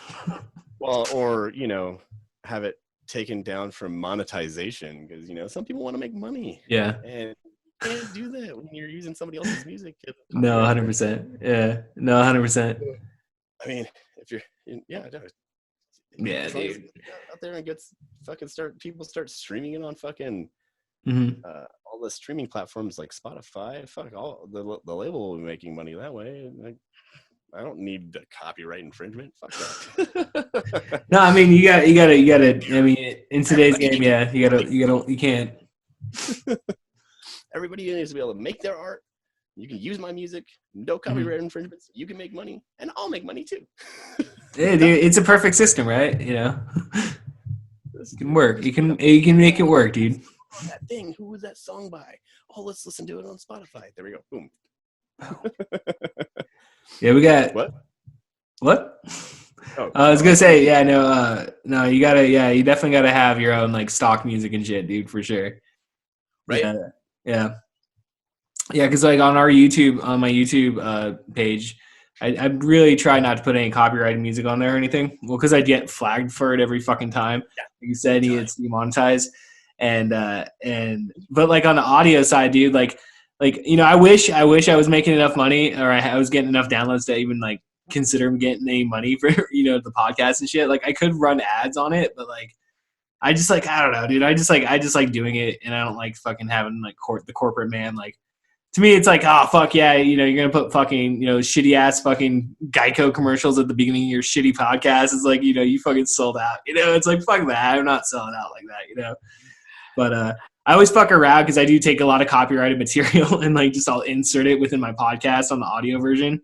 Well, or, you know, have it taken down from monetization, because, you know, some people want to make money. Yeah. And you can't do that when you're using somebody else's music. No, 100%. Yeah. No, 100%. I mean, if you're, yeah, dude, out there and people start streaming it on fucking all the streaming platforms like Spotify. Fuck, all the label will be making money that way. I don't need the copyright infringement. Fuck that. No, I mean, you gotta. I mean, in today's game, yeah, you can't. Everybody needs to be able to make their art. You can use my music, no copyright infringements. You can make money, and I'll make money too. Yeah, dude, it's a perfect system, right? You know, it can work. You can make it work, dude. That thing. Who was that song by? Oh, let's listen to it on Spotify. There we go. Boom. Yeah, we got what? Oh, I was gonna say, yeah, no, you definitely gotta have your own like stock music and shit, dude, for sure. Right? Yeah. Because like on my YouTube page, I really try not to put any copyrighted music on there or anything. Well, because I get flagged for it every fucking time. Yeah. Like you said, it's demonetized, but like on the audio side, dude, like you know, I wish I was making enough money, or I was getting enough downloads to even like consider getting any money for, you know, the podcast and shit. Like I could run ads on it, but like I just like, I don't know, dude. I just like doing it, and I don't like fucking having like the corporate man. Like to me, it's like, oh fuck yeah, you know, you're gonna put fucking, you know, shitty ass fucking Geico commercials at the beginning of your shitty podcast. It's like, you know, you fucking sold out. You know, it's like, fuck that. I'm not selling out like that. You know, but I always fuck around because I do take a lot of copyrighted material and like just I'll insert it within my podcast on the audio version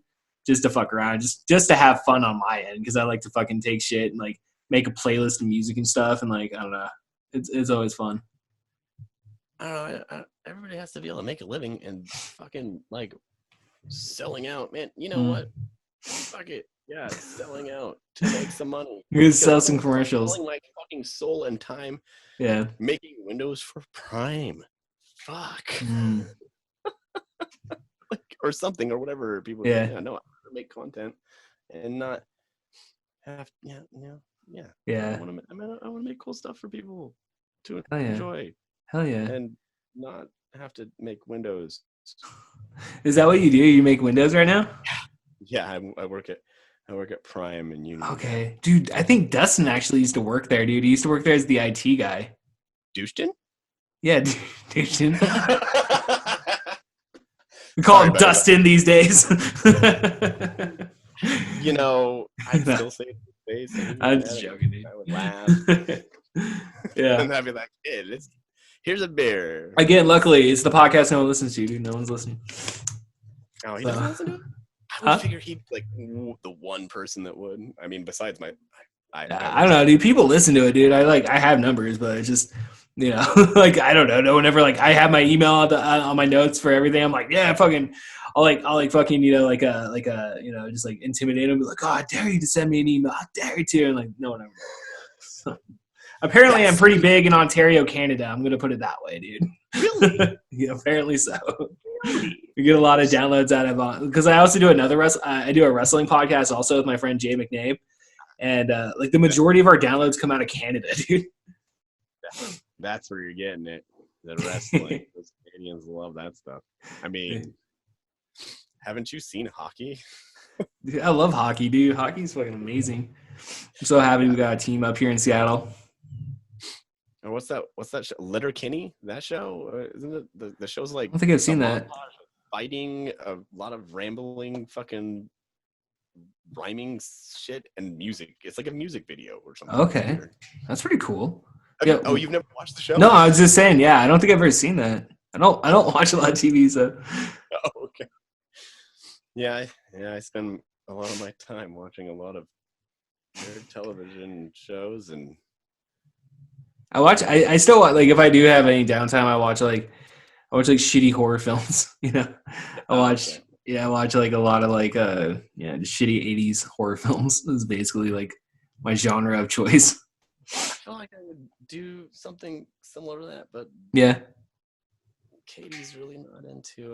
just to fuck around, just to have fun on my end, because I like to fucking take shit and like make a playlist of music and stuff, and like I don't know, it's always fun. I don't know. Everybody has to be able to make a living, and fucking like selling out, man. You know what? Fuck it. Yeah, selling out to make some money. You're gonna sell some commercials. Selling my fucking soul and time. Yeah. Making windows for Prime. Fuck. Like, or something, or whatever people. Yeah. No, I want to make content and not have. Yeah. I want to make cool stuff for people to enjoy. Hell yeah. And not have to make windows. Is that what you do? You make windows right now? Yeah, I work at Prime and Union. Okay, dude. I think Dustin actually used to work there, dude. He used to work there as the IT guy. Dustin? Yeah, Dustin. We call him Dustin these days. You know, I'd still say his face. I'm just joking, dude. I would laugh. Yeah. And I'd be like, hey, here's a beer. Again, luckily, it's the podcast no one listens to, dude. No one's listening. Oh, he doesn't listen to it? I would figure he'd like the one person that would. I mean, besides I don't know, dude. People listen to it, dude. I have numbers, but it's just, you know, like I don't know. No one ever like. I have my email on my notes for everything. I'm like, yeah, fucking. I'll fucking, you know, like a you know, just like intimidate them. Be like, oh, I dare you to send me an email. I dare you to. And like, no one ever. So, apparently, I'm pretty big in Ontario, Canada. I'm gonna put it that way, dude. Really? Yeah, apparently so. We get a lot of downloads out of because I also do I do a wrestling podcast also with my friend Jay McNabe, And like the majority of our downloads come out of Canada, dude. That's where you're getting it. The wrestling. Those Canadians love that stuff. I mean, haven't you seen hockey? Dude, I love hockey, dude. Hockey's fucking amazing. I'm so happy we got a team up here in Seattle. And what's that show? Letterkenny? That show? Isn't it the show's like? I don't think I've seen that. Fighting, a lot of rambling, fucking rhyming shit, and music. It's like a music video or something. Okay, that's pretty cool. Yeah. Oh, you've never watched the show? No, I was just saying. Yeah, I don't think I've ever seen that. I don't watch a lot of TV, so. Oh, okay. Yeah, I spend a lot of my time watching a lot of weird television shows, and I still watch, like, if I do have any downtime, I watch like shitty horror films. You know, I watch like a lot of like just shitty 80s horror films. This is basically like my genre of choice. I feel like I would do something similar to that, but yeah, Katie's really not into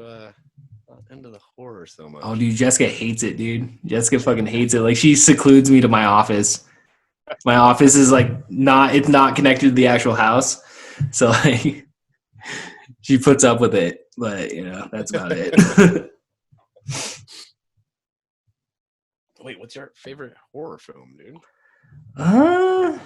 the horror so much. Oh, dude, Jessica hates it, dude. Jessica fucking hates it. Like, she secludes me to my office. My office is like it's not connected to the actual house, so like she puts up with it. But you know, that's about it. Wait, what's your favorite horror film, dude? I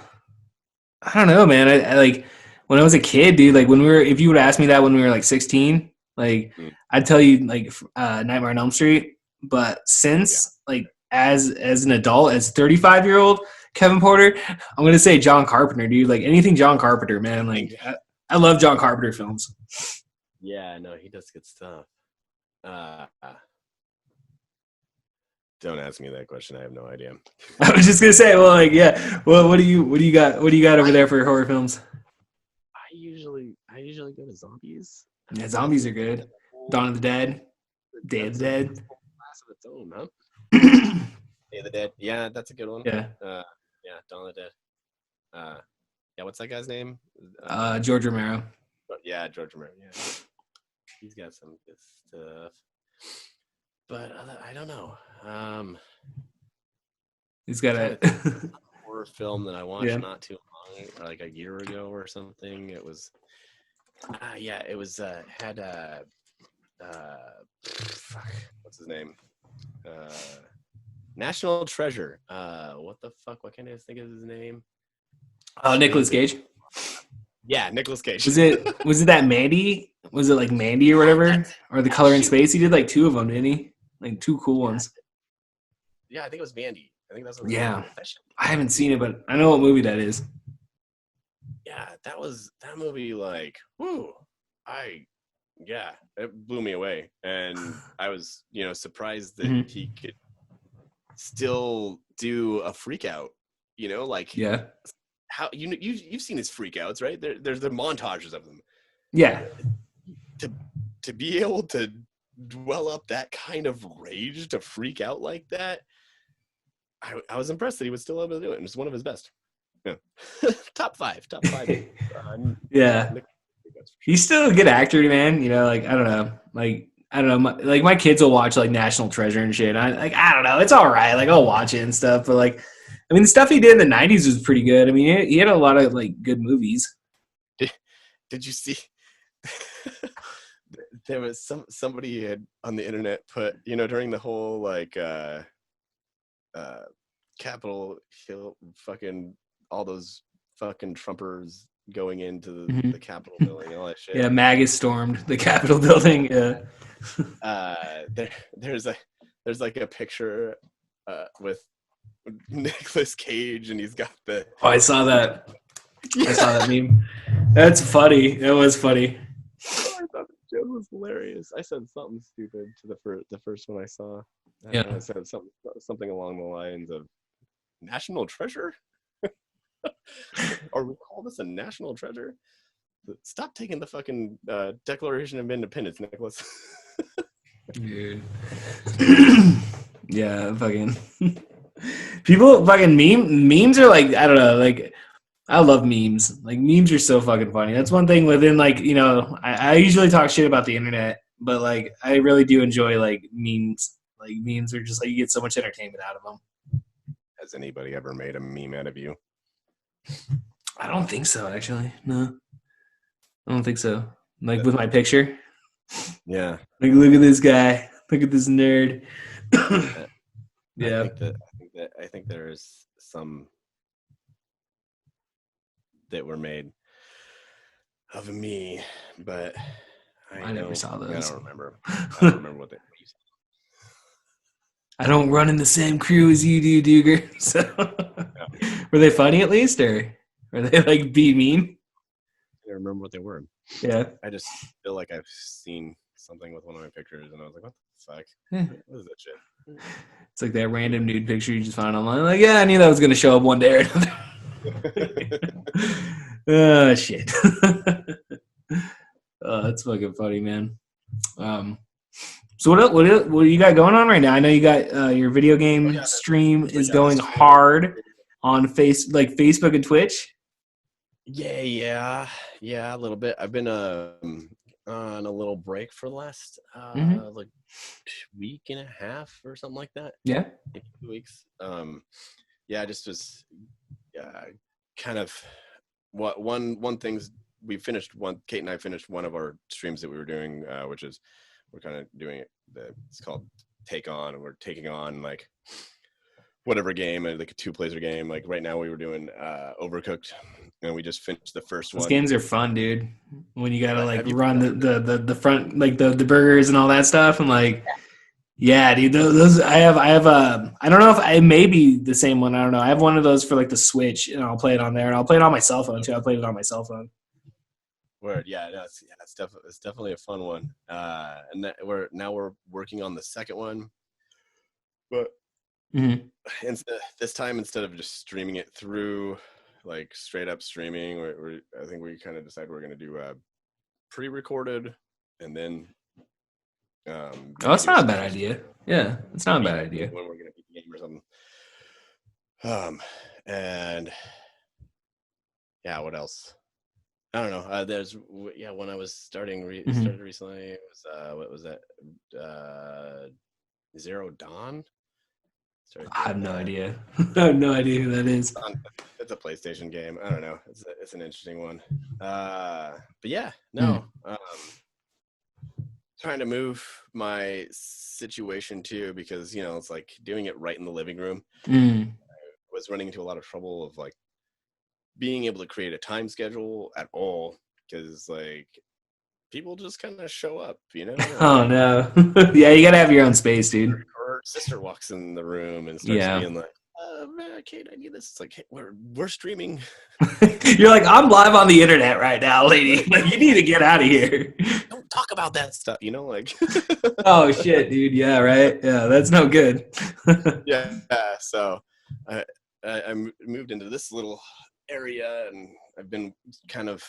don't know, man. I like when I was a kid, dude. Like if you would ask me that when we were like 16, like I'd tell you like Nightmare on Elm Street. But since like as an adult, as 35-year-old Kevin Porter, I'm gonna say John Carpenter, dude. Like anything John Carpenter, man. Like I love John Carpenter films. Yeah, no, he does good stuff. Don't ask me that question. I have no idea. I was just gonna say, well, like, yeah. Well, what do you got over there for horror films? I usually go to zombies. Yeah, zombies are good. Dawn of the Dead, Day of the Dead. Class of its own, huh? Day of the Dead. Yeah, that's a good one. Yeah. Yeah, Dawn of the Dead. Yeah, what's that guy's name? George Romero. Yeah, George Romero. Yeah, he's got some good stuff. But I don't know. He's got a horror film that I watched not too long, like a year ago or something. It was, it was had fuck, what's his name? National Treasure. What the fuck? What can't I think of his name? Oh, Nicolas Cage. Yeah, Nicolas Cage. Was it that Mandy? Was it like Mandy or whatever? Or The Color in Space? He did like 2 of them, didn't he? Like 2 cool ones. Yeah, I think it was Mandy. I think that's what I haven't seen it, but I know what movie that is. Yeah, that movie, like, whoo, it blew me away. And I was, surprised that he could still do a freak out, like, how you've seen his freak outs, right? There's the montages of them. Yeah. To be able to dwell up that kind of rage, to freak out like that, I was impressed that he was still able to do it. And it's one of his best. Yeah. top five. Yeah. He's still a good actor, man. Like, I don't know. Like, I don't know. Like, my kids will watch like National Treasure and shit. I don't know. It's all right. Like, I'll watch it and stuff. But like, I mean, the stuff he did in the 90s was pretty good. I mean, he had a lot of like good movies. Did you see? There was somebody had on the internet put, during the whole like Capitol Hill, fucking all those fucking Trumpers going into the Capitol building and all that shit. Yeah, MAGA stormed the Capitol building. Yeah. There's like a picture with Nicolas Cage, and he's got the. Oh, I saw that. I saw that meme. That's funny. It was funny. I thought the joke was hilarious. I said something stupid to the first one I saw. I said something along the lines of National Treasure? Or we call this a national treasure? Stop taking the fucking Declaration of Independence, Nicholas. Dude. Yeah, fucking. People fucking memes are like, I don't know, like, I love memes. Like, memes are so fucking funny. That's one thing within, like, I usually talk shit about the internet, but, like, I really do enjoy, like, memes. Like, memes are just, like, you get so much entertainment out of them. Has anybody ever made a meme out of you? I don't think so, actually. No, I don't think so. Like with my picture. Yeah. Like, look at this guy. Look at this nerd. Yeah. I think there's some that were made of me, but I never saw those. I don't remember. I don't remember what they. I don't run in the same crew as you do, Dooger. So, were they funny at least, or were they like be mean? I don't remember what they were. Yeah. I just feel like I've seen something with one of my pictures, and I was like, "What the fuck? What is that shit?" It's like that random nude picture you just found online. Like, yeah, I knew that was gonna show up one day or another. Oh shit. Oh, that's fucking funny, man. So what you got going on right now? I know you got your video game stream is going hard on Facebook and Twitch. Yeah, a little bit. I've been on a little break for the last like week and a half or something like that. Yeah, maybe 2 weeks. I just was kind of one thing's we finished one. Kate and I finished one of our streams that we were doing, which is we're kind of doing it. It's called Take On, and we're taking on like whatever game, like a 2-player game. Like right now, we were doing Overcooked, and we just finished the first one. Those games are fun, dude. When you gotta like run the front, like the burgers and all that stuff, and like, yeah, dude. Those I have I don't know if it may be the same one. I don't know. I have one of those for like the Switch, and I'll play it on there, and I'll play it on my cell phone too. I played it on my cell phone. Word, yeah, no, it's definitely a fun one. And we're working on the second one, but this time instead of just streaming it through, like straight up streaming, I think we kind of decided we're gonna do pre-recorded, and then. That's not a bad idea. Yeah, it's not a bad idea. When we're gonna beat the game or something. And yeah, what else? I don't know. There's when I was started recently. It was what was that? Zero Dawn. I have no idea. I have no idea who that is. It's a PlayStation game. I don't know. It's an interesting one. But yeah, no. Trying to move my situation too, because it's like doing it right in the living room. I was running into a lot of trouble of like being able to create a time schedule at all, because like people just kind of show up, Oh no. Yeah, you gotta have your own space, dude. Or her sister walks in the room and starts being like, man, Kate, I need this. It's like, hey, we're streaming. You're like, I'm live on the internet right now, lady. Like, you need to get out of here. Don't talk about that stuff, like. Oh shit, dude. Yeah, right. Yeah, that's no good. Yeah. So I moved into this little area, and I've been kind of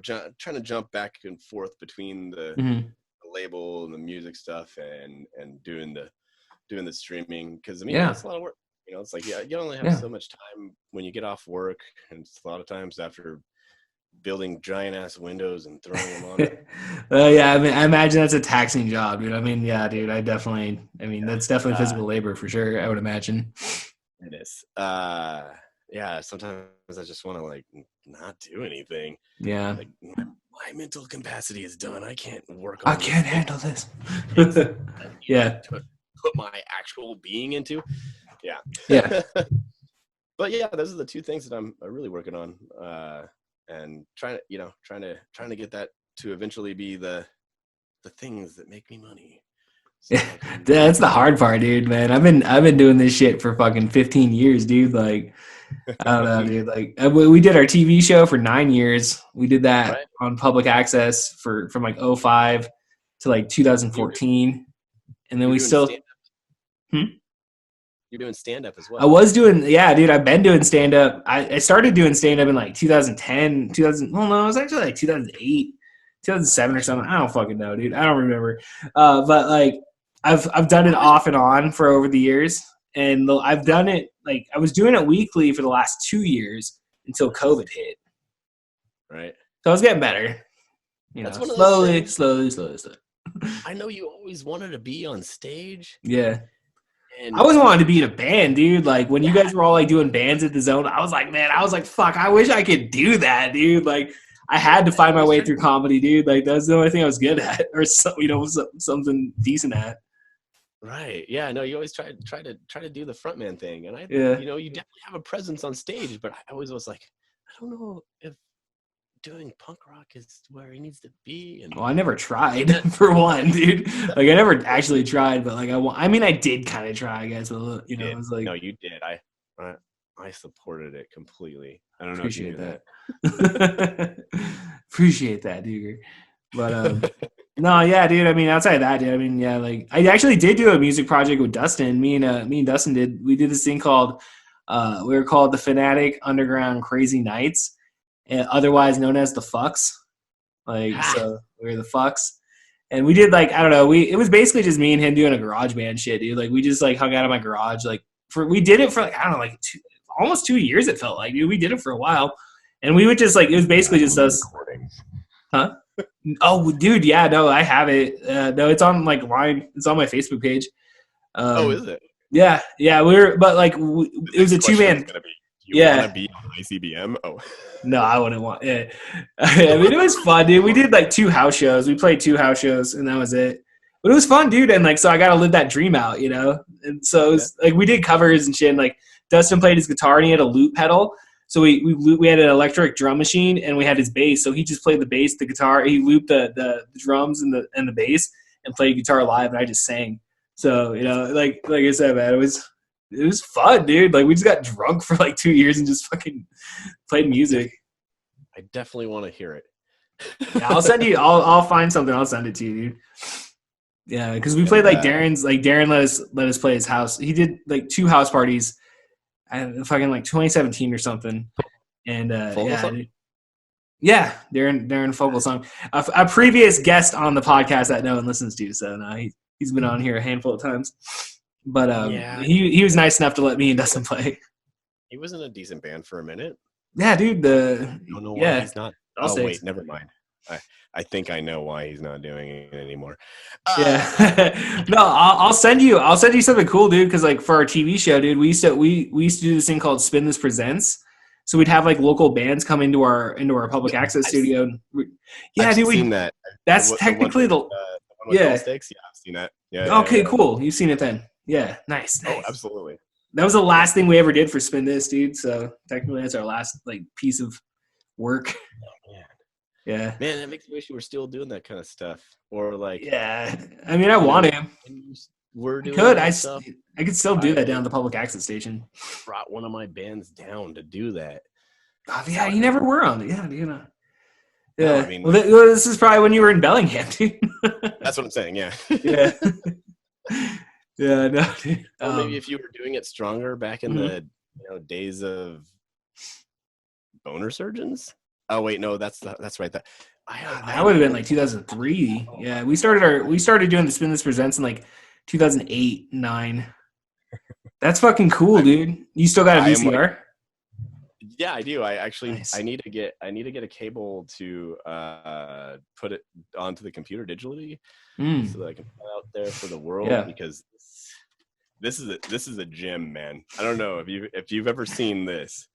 trying to jump back and forth between the label and the music stuff and doing the streaming, because it's a lot of work. It's like you only have so much time when you get off work, and it's a lot of times after building giant ass windows and throwing them on. Yeah, I imagine that's a taxing job, dude. Dude, that's definitely physical labor for sure, I would imagine. It is. Sometimes I just want to like not do anything. Yeah. Like my mental capacity is done. I can't work I can't handle this. Yeah. To put my actual being into. Yeah. Yeah. But yeah, those are the two things that I'm really working on. And trying to get that to eventually be the things that make me money. So that's the hard part, dude, man. I've been doing this shit for fucking 15 years, dude. Like, I don't know, dude. Like, we did our TV show for 9 years. We did that on public access from like 2005 to like 2014. And then we still You're doing stand-up as well. I was doing, dude, I've been doing stand-up. I started doing stand-up in like 2010, it was actually like 2008, 2007 or something. I don't fucking know, dude. I don't remember. But like, I've done it off and on for over the years. And I've done it, like, I was doing it weekly for the last 2 years until COVID hit. Right. So I was getting better. Slowly. I know you always wanted to be on stage. Yeah. I always wanted to be in a band, dude. Like when you guys were all like doing bands at the Zone, I was like, fuck, I wish I could do that, dude. Like I had to find my way through comedy, dude. Like that's the only thing I was good at, or something decent at. Right. Yeah. No, you always try to do the frontman thing, and you definitely have a presence on stage, but I always was like, I don't know if doing punk rock is where he needs to be. And well, I never tried for one, dude. Like I never actually tried, but like I did kind of try, I guess. But, you know, it was like no, you did. I supported it completely. I don't know appreciate if you knew that. Appreciate that, Dooger. But no, yeah, dude. I mean, outside of that, dude. I mean, yeah, like I actually did do a music project with Dustin. Me and Dustin did. We did this thing called we were called the Fanatic Underground Crazy Nights, otherwise known as the Fucks. Like so, we were the Fucks, and we did like I don't know. It was basically just me and him doing a garage band shit, dude. Like we just like hung out in my garage. Like we did it for like I don't know, like almost 2 years. It felt like, dude. We did it for a while, and we would just like it was basically just us. Huh? Oh, dude, yeah, no, I have it. No, it's on like line. It's on my Facebook page. is it? Yeah. But like, it was a 2-man. Do you want to be on ICBM? Oh, no, I wouldn't want it. I mean, it was fun, dude. We did like 2 house shows. We played 2 house shows, and that was it. But it was fun, dude. And like, so I got to live that dream out, you know. And so it was, like we did covers and shit. And like Dustin played his guitar, and he had a loop pedal. So we had an electric drum machine, and we had his bass. So he just played the bass, the guitar. He looped the drums and the bass, and played guitar live. And I just sang. So you know, like I said, man, it was fun, dude. Like we just got drunk for like 2 years and just fucking played music. I definitely want to hear it. Yeah, I'll send you. I'll find something. I'll send it to you, dude. Yeah, because we played like Darren's. Like Darren let us play his house. He did like 2 house parties. Fucking like 2017 or something, and Darren Fogelsong, a previous guest on the podcast that no one listens to. So now he's been on here a handful of times, but he was nice enough to let me and Dustin play. He was in a decent band for a minute. Yeah, dude. I don't know why he's not. Oh wait, never mind. I think I know why he's not doing it anymore. Yeah, no, I'll send you something cool, dude. Because like for our TV show, dude, we used to do this thing called Spin This Presents. So we'd have like local bands come into our public access studio. I've seen that. That's technically the one with I've seen that. Yeah. Okay, cool. You've seen it then. Yeah, nice. Oh, absolutely. That was the last thing we ever did for Spin This, dude. So technically, that's our last like piece of work. Oh, man. Yeah, man, that makes me wish you were still doing that kind of stuff, or like. Yeah, I mean, I want to. We're doing. I could still do that down at the public access station. Brought one of my bands down to do that. Oh, yeah, you never were on it. Yeah, you know. Yeah, no, I mean, well, this is probably when you were in Bellingham, dude. That's what I'm saying. Yeah. Yeah. Yeah, no, dude. Or maybe if you were doing it stronger back in the days of boner surgeons. Oh wait, no, that's right. That would have been like 2003. Yeah, we started doing the Spin This Presents in like 2008, 9. That's fucking cool, dude. You still got a VCR? Yeah, I do. I actually Nice. I need to get a cable to put it onto the computer digitally so that I can put it out there for the world because this is a gem, man. I don't know if you've ever seen this.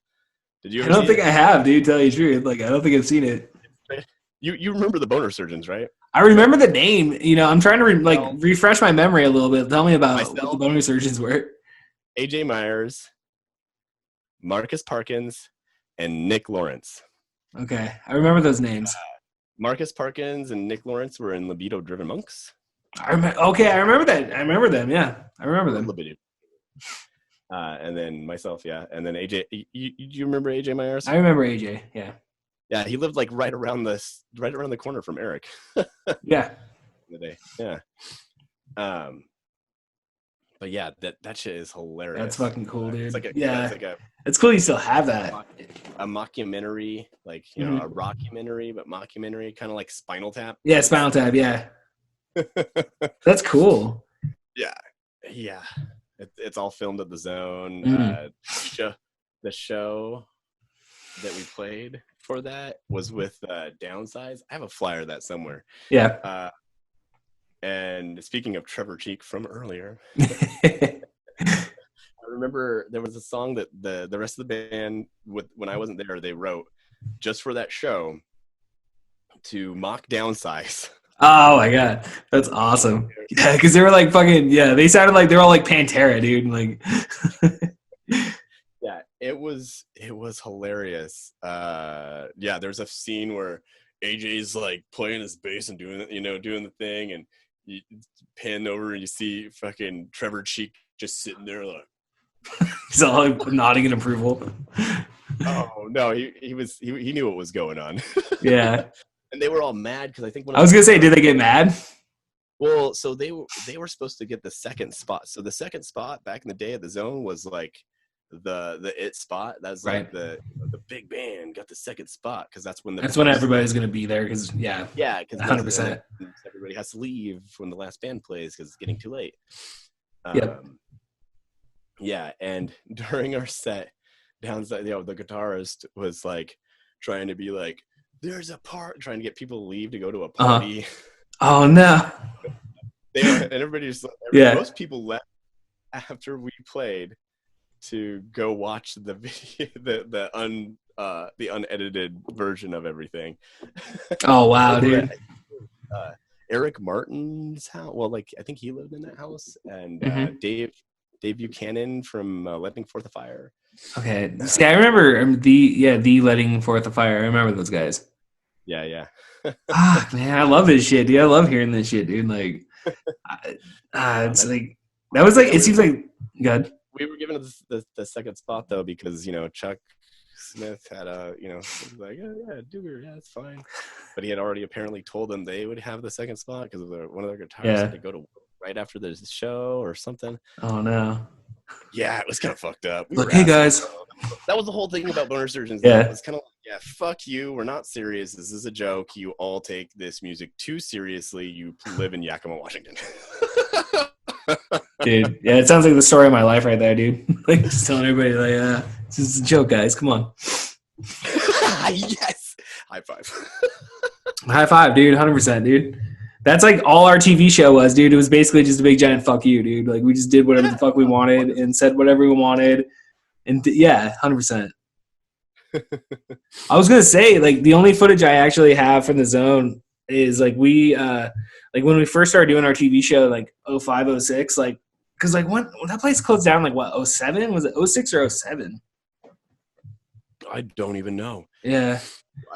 Did you? I don't think I have, dude. Tell you the truth, like I don't think I've seen it. You remember the boner surgeons, right? I remember the name. You know, I'm trying to refresh my memory a little bit. Tell me about what the boner surgeons were. AJ Myers, Marcus Parkins, and Nick Lawrence. Okay, I remember those names. Marcus Parkins and Nick Lawrence were in Libido Driven Monks. I remember that. I remember them. Yeah, I remember them. Libido. And then myself, yeah. And then AJ, you remember AJ Myers? I remember AJ, yeah. Yeah, he lived like right around the corner from Eric. Yeah. The day, yeah. But yeah, that shit is hilarious. That's fucking cool, dude. It's it's cool you still have that. A mockumentary, like a rockumentary, but mockumentary, kind of like Spinal Tap. Yeah, Spinal Tap. Yeah. That's cool. Yeah. It's all filmed at the Zone. The show that we played for that was with Downsize. I have a flyer of that somewhere. Yeah. And speaking of Trevor Cheek from earlier, remember there was a song that the rest of the band, when I wasn't there, they wrote just for that show to mock Downsize. Oh my god, that's awesome. Yeah, because they were like fucking they sounded like they're all like Pantera, dude. Like, yeah, it was hilarious. There's a scene where AJ's like playing his bass and doing the thing, and you pan over and you see fucking Trevor Cheek just sitting there like he's all nodding in approval. Oh no, he knew what was going on. Yeah. And they were all mad because I think I was gonna say, did they get mad? Well, so they were supposed to get the second spot. So the second spot back in the day at the Zone was like the it spot. That's like the big band got the second spot because that's when everybody's gonna be there because because 100% everybody has to leave when the last band plays because it's getting too late. Yeah, and during our set, Downside, the guitarist was like trying to be like, there's a part, trying to get people to leave to go to a party. Oh no! And everybody just most people left after we played to go watch the video, the unedited version of everything. Oh wow, dude! Eric Martin's house. Well, like I think he lived in that house, and Dave Buchanan from Letting Forth the Fire. Okay, see, I remember the Letting Forth the Fire. I remember those guys. Yeah. Man, I love this shit, dude. I love hearing this shit, dude. Like, it's like that was like it seems like good. We were given the second spot though because Chuck Smith had was like Dooger, it's fine, but he had already apparently told them they would have the second spot because one of their guitarists had to go to work right after the show or something. Oh no. Yeah, it was kind of fucked up. Hey guys, that was the whole thing about Boner Surgeons. Yeah, it was kind of like, fuck you. We're not serious. This is a joke. You all take this music too seriously. You live in Yakima, Washington. Dude, yeah, it sounds like the story of my life right there, dude. Like just telling everybody, like, this is a joke, guys. Come on. Yes. High five. High five, dude. 100%, dude. That's like all our TV show was, dude. It was basically just a big giant fuck you, dude. Like we just did whatever the fuck we wanted and said whatever we wanted. And 100%. I was going to say, like, the only footage I actually have from the Zone is like we, like when we first started doing our TV show, like 05, 06, like, cause like when that place closed down, like what, 07? Was it 06 or 07? I don't even know. Yeah.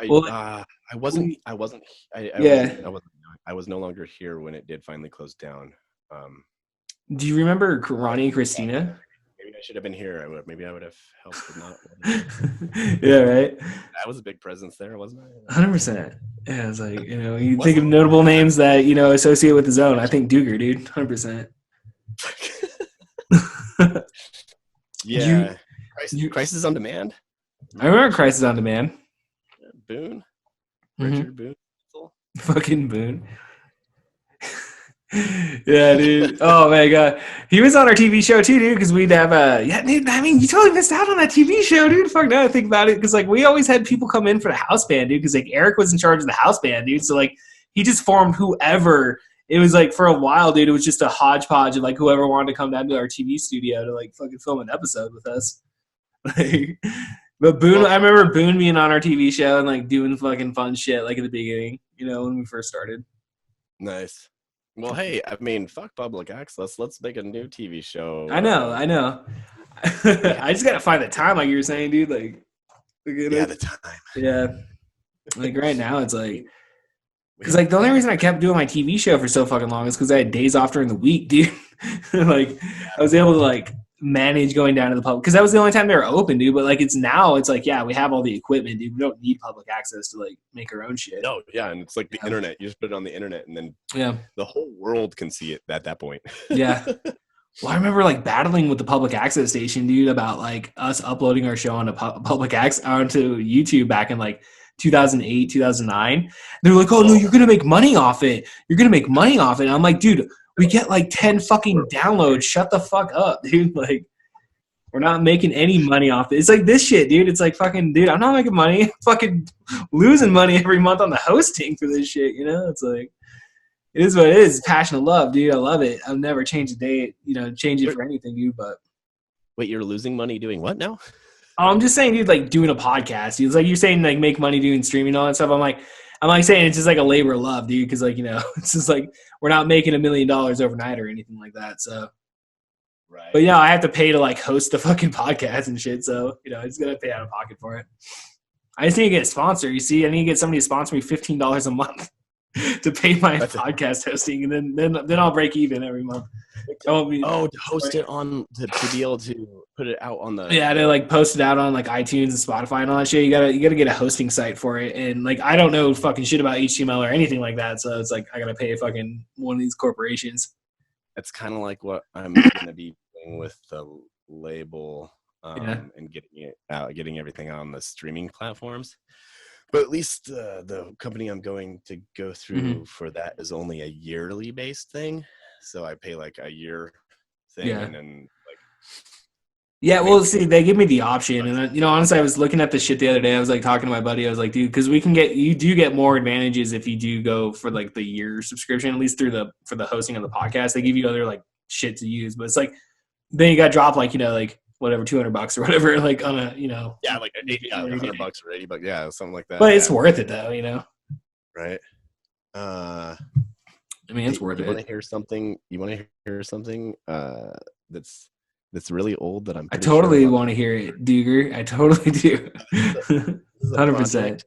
I was no longer here when it did finally close down. Do you remember Ronnie and Christina? Maybe I should have been here. Maybe I would have helped with not. Yeah, right. That was a big presence there, wasn't it? 100%. Yeah, it's like you think of notable names that associate with the Zone. I think Dooger, dude. 100%. Yeah. Crisis on Demand. I remember Crisis on Demand. Boone. Richard Boone. Fucking Boone. Yeah, dude. Oh my god, he was on our TV show too, dude. Because we'd have dude. I mean, you totally missed out on that TV show, dude. Fuck, now I think about it, because like we always had people come in for the house band, dude. Because like Eric was in charge of the house band, dude. So like he just formed whoever. It was like for a while, dude. It was just a hodgepodge of like whoever wanted to come down to our TV studio to like fucking film an episode with us. Like, but Boone, I remember Boone being on our TV show and like doing fucking fun shit like at the beginning, when we first started. Nice. Well, hey, I mean, fuck public access. Let's make a new TV show. I know. I just gotta find the time, like you were saying, dude. Like, the time. Yeah. Like right now, it's like, because like the only reason I kept doing my TV show for so fucking long is because I had days off during the week, dude. Like, I was able to like manage going down to the public because that was the only time they were open, dude. But like it's like, yeah, we have all the equipment, dude. We don't need public access to like make our own shit. No, yeah, and it's like the internet. You just put it on the internet, and then the whole world can see it at that point. Yeah. Well, I remember like battling with the public access station, dude, about like us uploading our show onto onto YouTube back in like 2008, 2009. They're like, oh no, you're gonna make money off it. And I'm like, dude, we get like 10 fucking downloads. Shut the fuck up, dude. Like, we're not making any money off it. It's like this shit, dude. It's like fucking, dude, I'm not making money. I'm fucking losing money every month on the hosting for this shit, It's like, it is what it is. Passion of love, dude. I love it. I'll never change a day, change it for anything, dude. But Wait, you're losing money doing what now? I'm just saying, dude, like doing a podcast. It's like you're saying, like make money doing streaming and all that stuff. I'm like saying it's just like a labor of love, dude. Because like it's just like we're not making $1 million overnight or anything like that. So, right. But I have to pay to like host the fucking podcast and shit. So it's gonna pay out of pocket for it. I just need to get a sponsor. You see, I need to get somebody to sponsor me $15 a month to pay my podcast hosting, and then I'll break even every month. To host it on to be able to put it out on the to like post it out on like iTunes and Spotify and all that shit. You gotta get a hosting site for it, and like I don't know fucking shit about HTML or anything like that, so it's like I gotta pay fucking one of these corporations. That's kind of like what I'm gonna be doing with the label. And getting it out, getting everything on the streaming platforms. But at least the company I'm going to go through for that is only a yearly based thing. So I pay like a year thing and then like. Well, see, they give me the option, and honestly, I was looking at this shit the other day. I was like talking to my buddy. I was like, dude, because you do get more advantages if you do go for like the year subscription, at least for the hosting of the podcast. They give you other like shit to use, but it's like then you got to drop like like whatever $200 or whatever, like on a like $100 or $80, something like that. But it's worth it though, right? I mean, it's worth it. You want to hear something? That's really old that I totally want to hear it, Dooger. I totally do. 100%.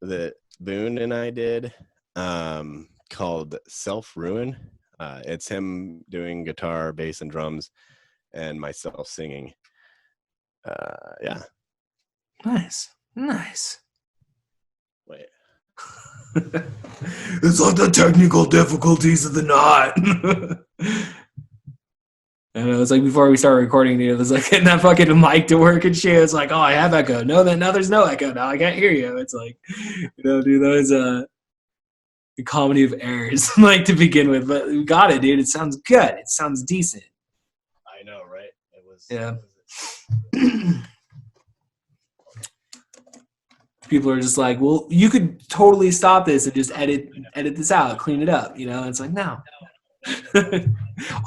That Boone and I did, called Self Ruin. It's him doing guitar, bass, and drums, and myself singing. Nice. Wait. It's like the technical difficulties of the knot. And it was like before we started recording, it was like getting that fucking mic to work and shit. It's like, oh, I have echo. No, then now there's no echo. Now I can't hear you. It's like, dude, those the comedy of errors, like to begin with. But we got it, dude. It sounds good. It sounds decent. I know, right? It was. Yeah. People are just like, well, you could totally stop this and just edit this out, clean it up. It's like, no.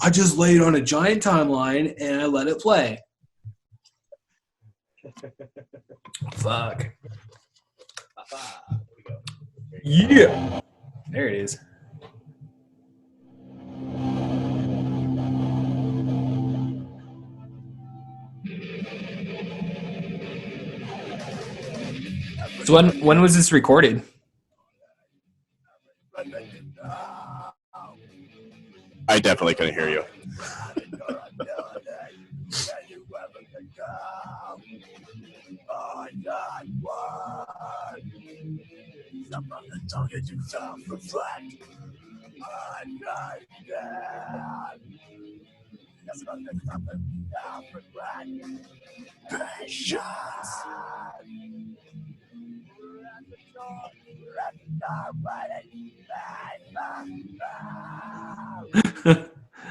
I just laid on a giant timeline and I let it play. Fuck. Yeah. There it is. So when was this recorded? I definitely couldn't hear you.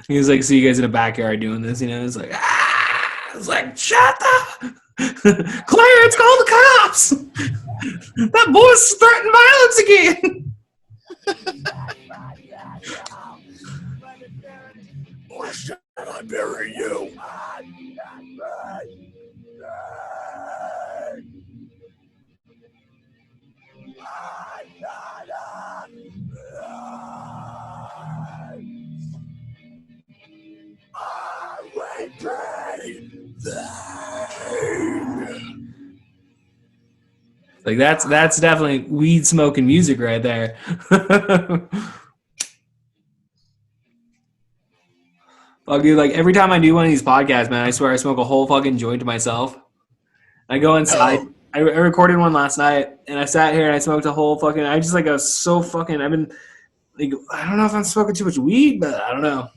He was like, see you guys in the backyard doing this, it's like, it's like, shut the Clarence, call the cops. That boy's threatening violence again. Why should I bury you? Like that's definitely weed smoking music right there. Fuck, dude, like every time I do one of these podcasts, man, I swear I smoke a whole fucking joint to myself. I go inside. I recorded one last night and I sat here and I smoked a whole fucking, I just like, I was so fucking, I've been like, I don't know if I'm smoking too much weed, but I don't know.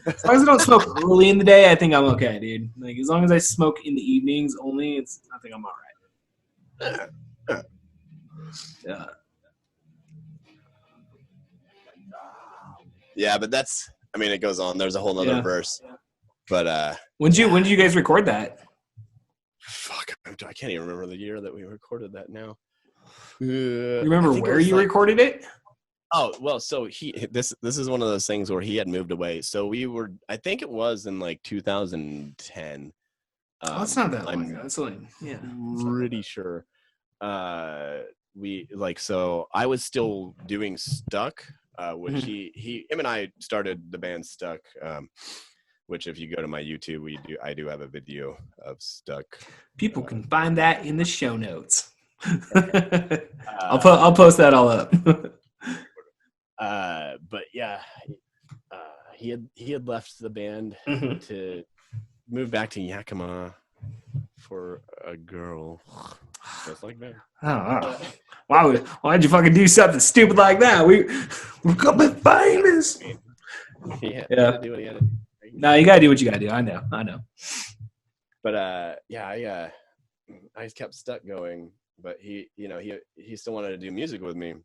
As long as I don't smoke early in the day, I think I'm okay, dude. Like as long as I smoke in the evenings only, I think I'm all right. Yeah. Yeah, but that's, I mean, it goes on. There's a whole nother verse. But when did you guys record that? Fuck, I can't even remember the year that we recorded that now. You remember where you recorded it? Oh, well, so this is one of those things where he had moved away. So I think it was in like 2010. It's not that long ago. It's like, yeah. Pretty sure. So I was still doing Stuck, which him and I started the band Stuck, which if you go to my YouTube, I do have a video of Stuck. People can find that in the show notes. I'll post that all up. But yeah, he had left the band to move back to Yakima for a girl, just like that. Oh, why'd you fucking do something stupid like that? We're gonna be famous. Yeah. He had to do what he had to do. No, you gotta do what you gotta do. I know. But I just kept Stuck going. But he still wanted to do music with me,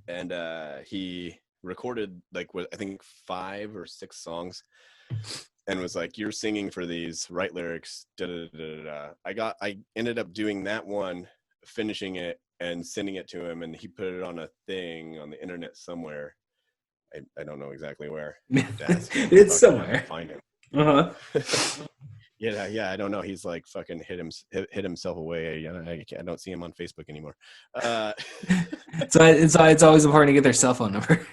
and he recorded I think 5 or 6 songs, and was like, "You're singing for these, write lyrics." Da, da, da, da, da. I ended up doing that one, finishing it, and sending it to him, and he put it on a thing on the internet somewhere. I don't know exactly where. It's somewhere. Find it. Uh-huh. Yeah, I don't know. He's like fucking hit himself away. I don't see him on Facebook anymore. So it's always important to get their cell phone number,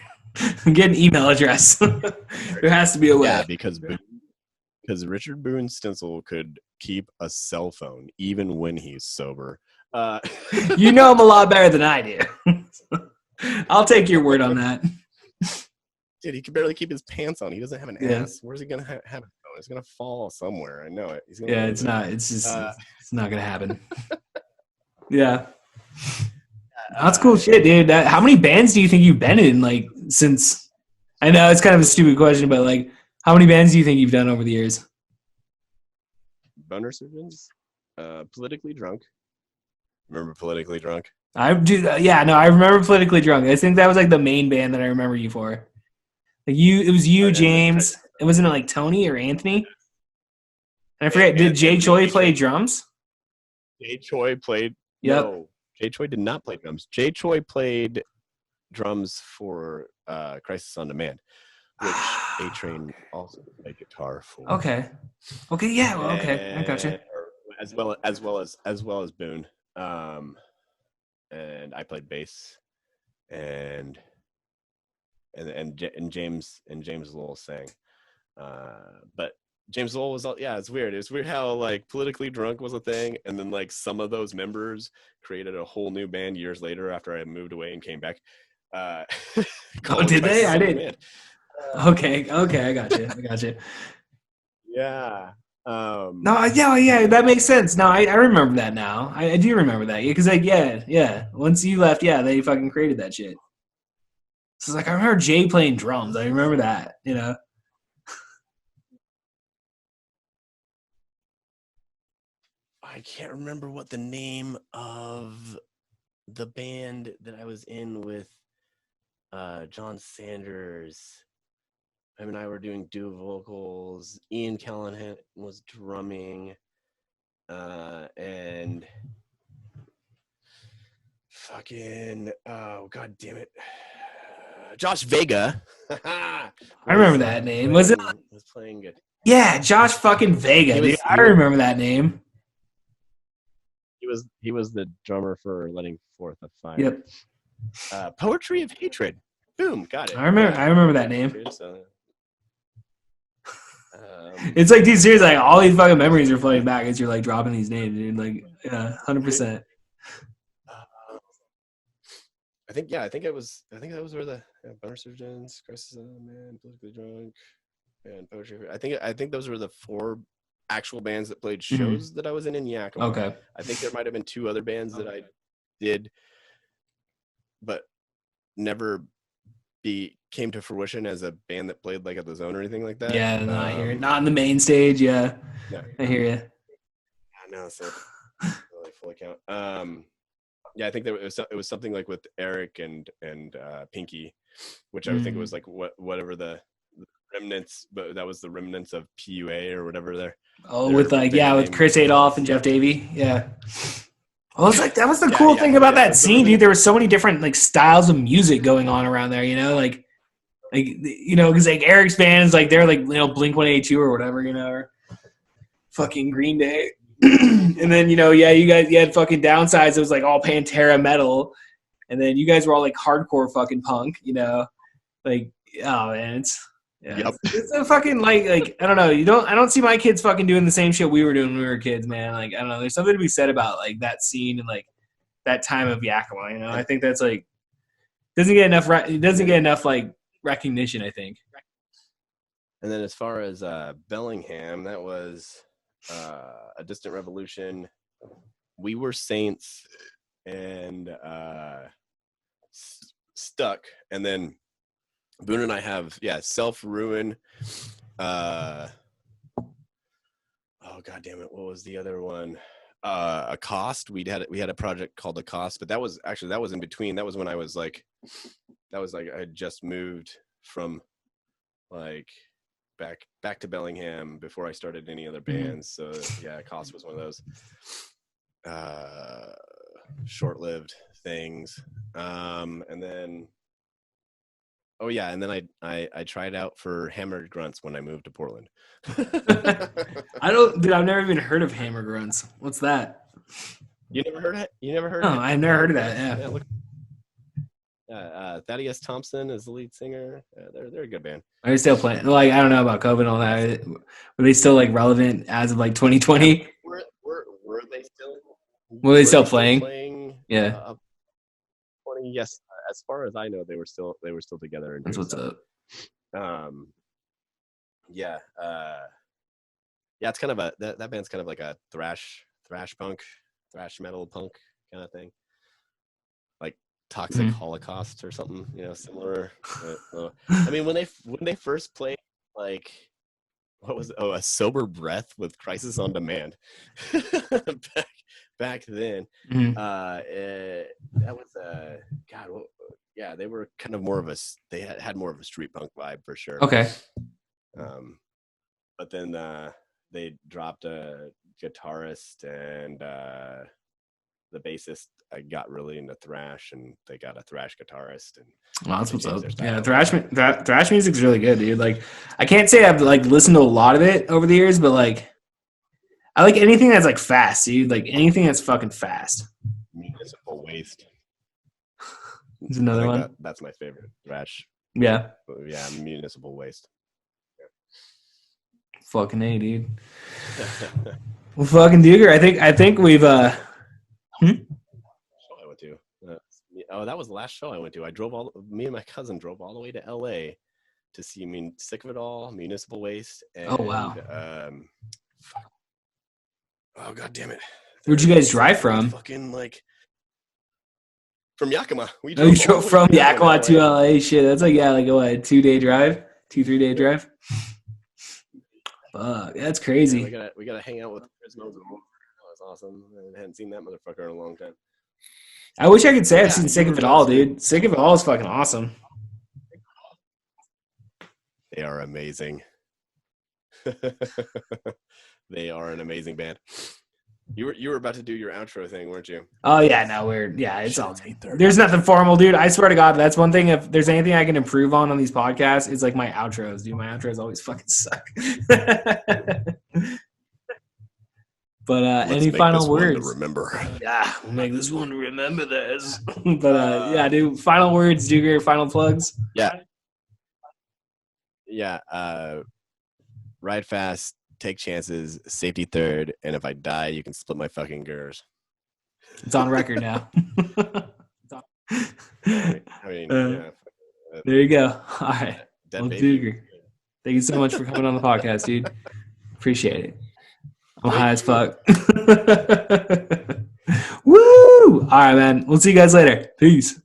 get an email address. There has to be a way. Yeah, because Richard Boone Stencil could keep a cell phone even when he's sober. You know him a lot better than I do. I'll take your word on that. Dude, he can barely keep his pants on. He doesn't have an ass. Where's he gonna have it? It's gonna fall somewhere. I know it. It's not. It's just. It's not gonna happen. Yeah. That's cool shit, dude. How many bands do you think you've been in? Like since. I know it's kind of a stupid question, but like, how many bands do you think you've done over the years? Boner Surgeons, Politically Drunk. Remember Politically Drunk? I do. Yeah, no, I remember Politically Drunk. I think that was like the main band that I remember you for. Like it was you, James. It wasn't like Tony or Anthony. And I forget. Did Jay Choi play drums? Jay Choi played. Yep. No, Jay Choi did not play drums. Jay Choi played drums for Crisis on Demand, which A-Train also played guitar for. Okay. Yeah. Well, okay. I gotcha. As well as Boone. And I played bass, and James Lowell sang. But James Lowell was it's weird. It's weird how like Politically Drunk was a thing, and then like some of those members created a whole new band years later after I moved away and came back. Did they? I didn't. Okay, I got you. Yeah. No, yeah, that makes sense. No, I remember that now. I do remember that. Because like, yeah. Once you left, they fucking created that shit. So it's like I remember Jay playing drums. I remember that, you know. I can't remember what the name of the band that I was in with John Sanders. Him and I were doing duo vocals. Ian Callahan was drumming. And fucking, oh, God damn it. Josh Vega. I remember that name. Was playing good. Yeah, Josh fucking Vega, dude. I remember that name. He was the drummer for Letting Forth a Fire. Yep. Poetry of Hatred. Boom, got it. I remember that name. It's like, dude, seriously, like, all these fucking memories are flooding back as you're like dropping these names, dude. Like, yeah, 100%. I think that was where the Boner Surgeons, Crisis on Demand, Politically Drunk, and Poetry. I think those were the 4 actual bands that played shows that I was in Yakima. Okay. I think there might have been 2 other bands that I did, but never came to fruition as a band that played like at the Zone or anything like that. Yeah, no, I hear it. Not on the main stage. Yeah, no. I hear you. I know, so really full account. Yeah, I think it was something like with Eric and Pinky, which I would think it was like whatever the remnants, but that was the remnants of PUA or whatever there. Oh, with with Chris Adolph and Jeff Davey. Yeah. Well, it's like that was the cool thing about that scene, dude. There were so many different like styles of music going on around there, you know, like because like Eric's band is like they're like Blink 182 or whatever, or fucking Green Day, and then you had fucking Downsides. It was like all Pantera metal, and then you guys were all like hardcore fucking punk, like oh man, it's a fucking like I don't know. I don't see my kids fucking doing the same shit we were doing when we were kids, man. Like I don't know. There's something to be said about like that scene and like that time of Yakima. I think that's like doesn't get enough like recognition, I think. And then as far as Bellingham, that was A Distant Revolution, We Were Saints, and Stuck. And then Boone and I have Self Ruin. Oh god damn it! What was the other one? Accost. We had a project called Accost, but that was in between. That was when I was like, I had just moved from like back to Bellingham before I started any other bands. So Accost was one of those short-lived things. And then I tried out for Hammered Grunts when I moved to Portland. I've never even heard of Hammered Grunts. What's that? You never heard it? You never heard? No, I've never heard of that. Thaddeus Thompson is the lead singer. They're a good band. Are they still playing? Like, I don't know about COVID and all that. Were they still like relevant as of like 2020? Were they still? Were they still playing? Yeah. 20, yes. As far as I know, they were still together. And that's what's up. It's kind of that band's kind of like a thrash punk, thrash metal punk kind of thing, like Toxic Holocaust or something, similar. I mean, when they first played, like, what was it? Oh, A Sober Breath with Crisis on Demand. back then, that was they were kind of more of they had more of a street punk vibe for sure. Okay. But then they dropped a guitarist, and the bassist got really into thrash, and they got a thrash guitarist. And that's what's up. Yeah, thrash music's really good, dude. Like, I can't say I've like listened to a lot of it over the years, but like, I like anything that's like fast, dude. Like anything that's fucking fast. Municipal Waste. There's another one. That's my favorite thrash. Yeah. Yeah, Municipal Waste. Fucking A, dude. Well, fucking Dooger, I think we've show I went to. That was the last show I went to. Me and my cousin drove all the way to LA to see Sick of It All, Municipal Waste, and oh wow. Oh god damn it. Where'd you guys drive from? Fucking like from Yakima. You drove from Yakima to LA. Shit, that's like a 2-day drive, 2-3-day drive. Fuck, that's crazy. Yeah, we gotta hang out with Chris Moses. That was awesome. I hadn't seen that motherfucker in a long time. I wish I could say I've seen Sick of It All, dude. Sick of It All is fucking awesome. They are amazing. They are an amazing band. You were about to do your outro thing, weren't you? Oh yeah, no, it's all. There's nothing formal, dude. I swear to God, that's one thing. If there's anything I can improve on these podcasts, it's like my outros, dude. My outros always fucking suck. But any final words? Remember. Yeah, we'll make this one to remember this. But dude, final words, Dooger. Final plugs. Yeah. Ride fast. Take chances, safety third, and if I die, you can split my fucking gers. It's on record now. There you go. All right. Well, Dooger, thank you so much for coming on the podcast, dude. Appreciate it. I'm high as fuck. Woo! All right, man. We'll see you guys later. Peace.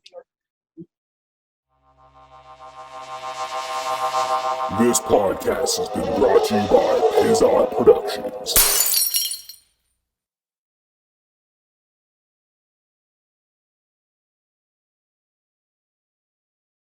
This podcast has been brought to you by Pizza Productions.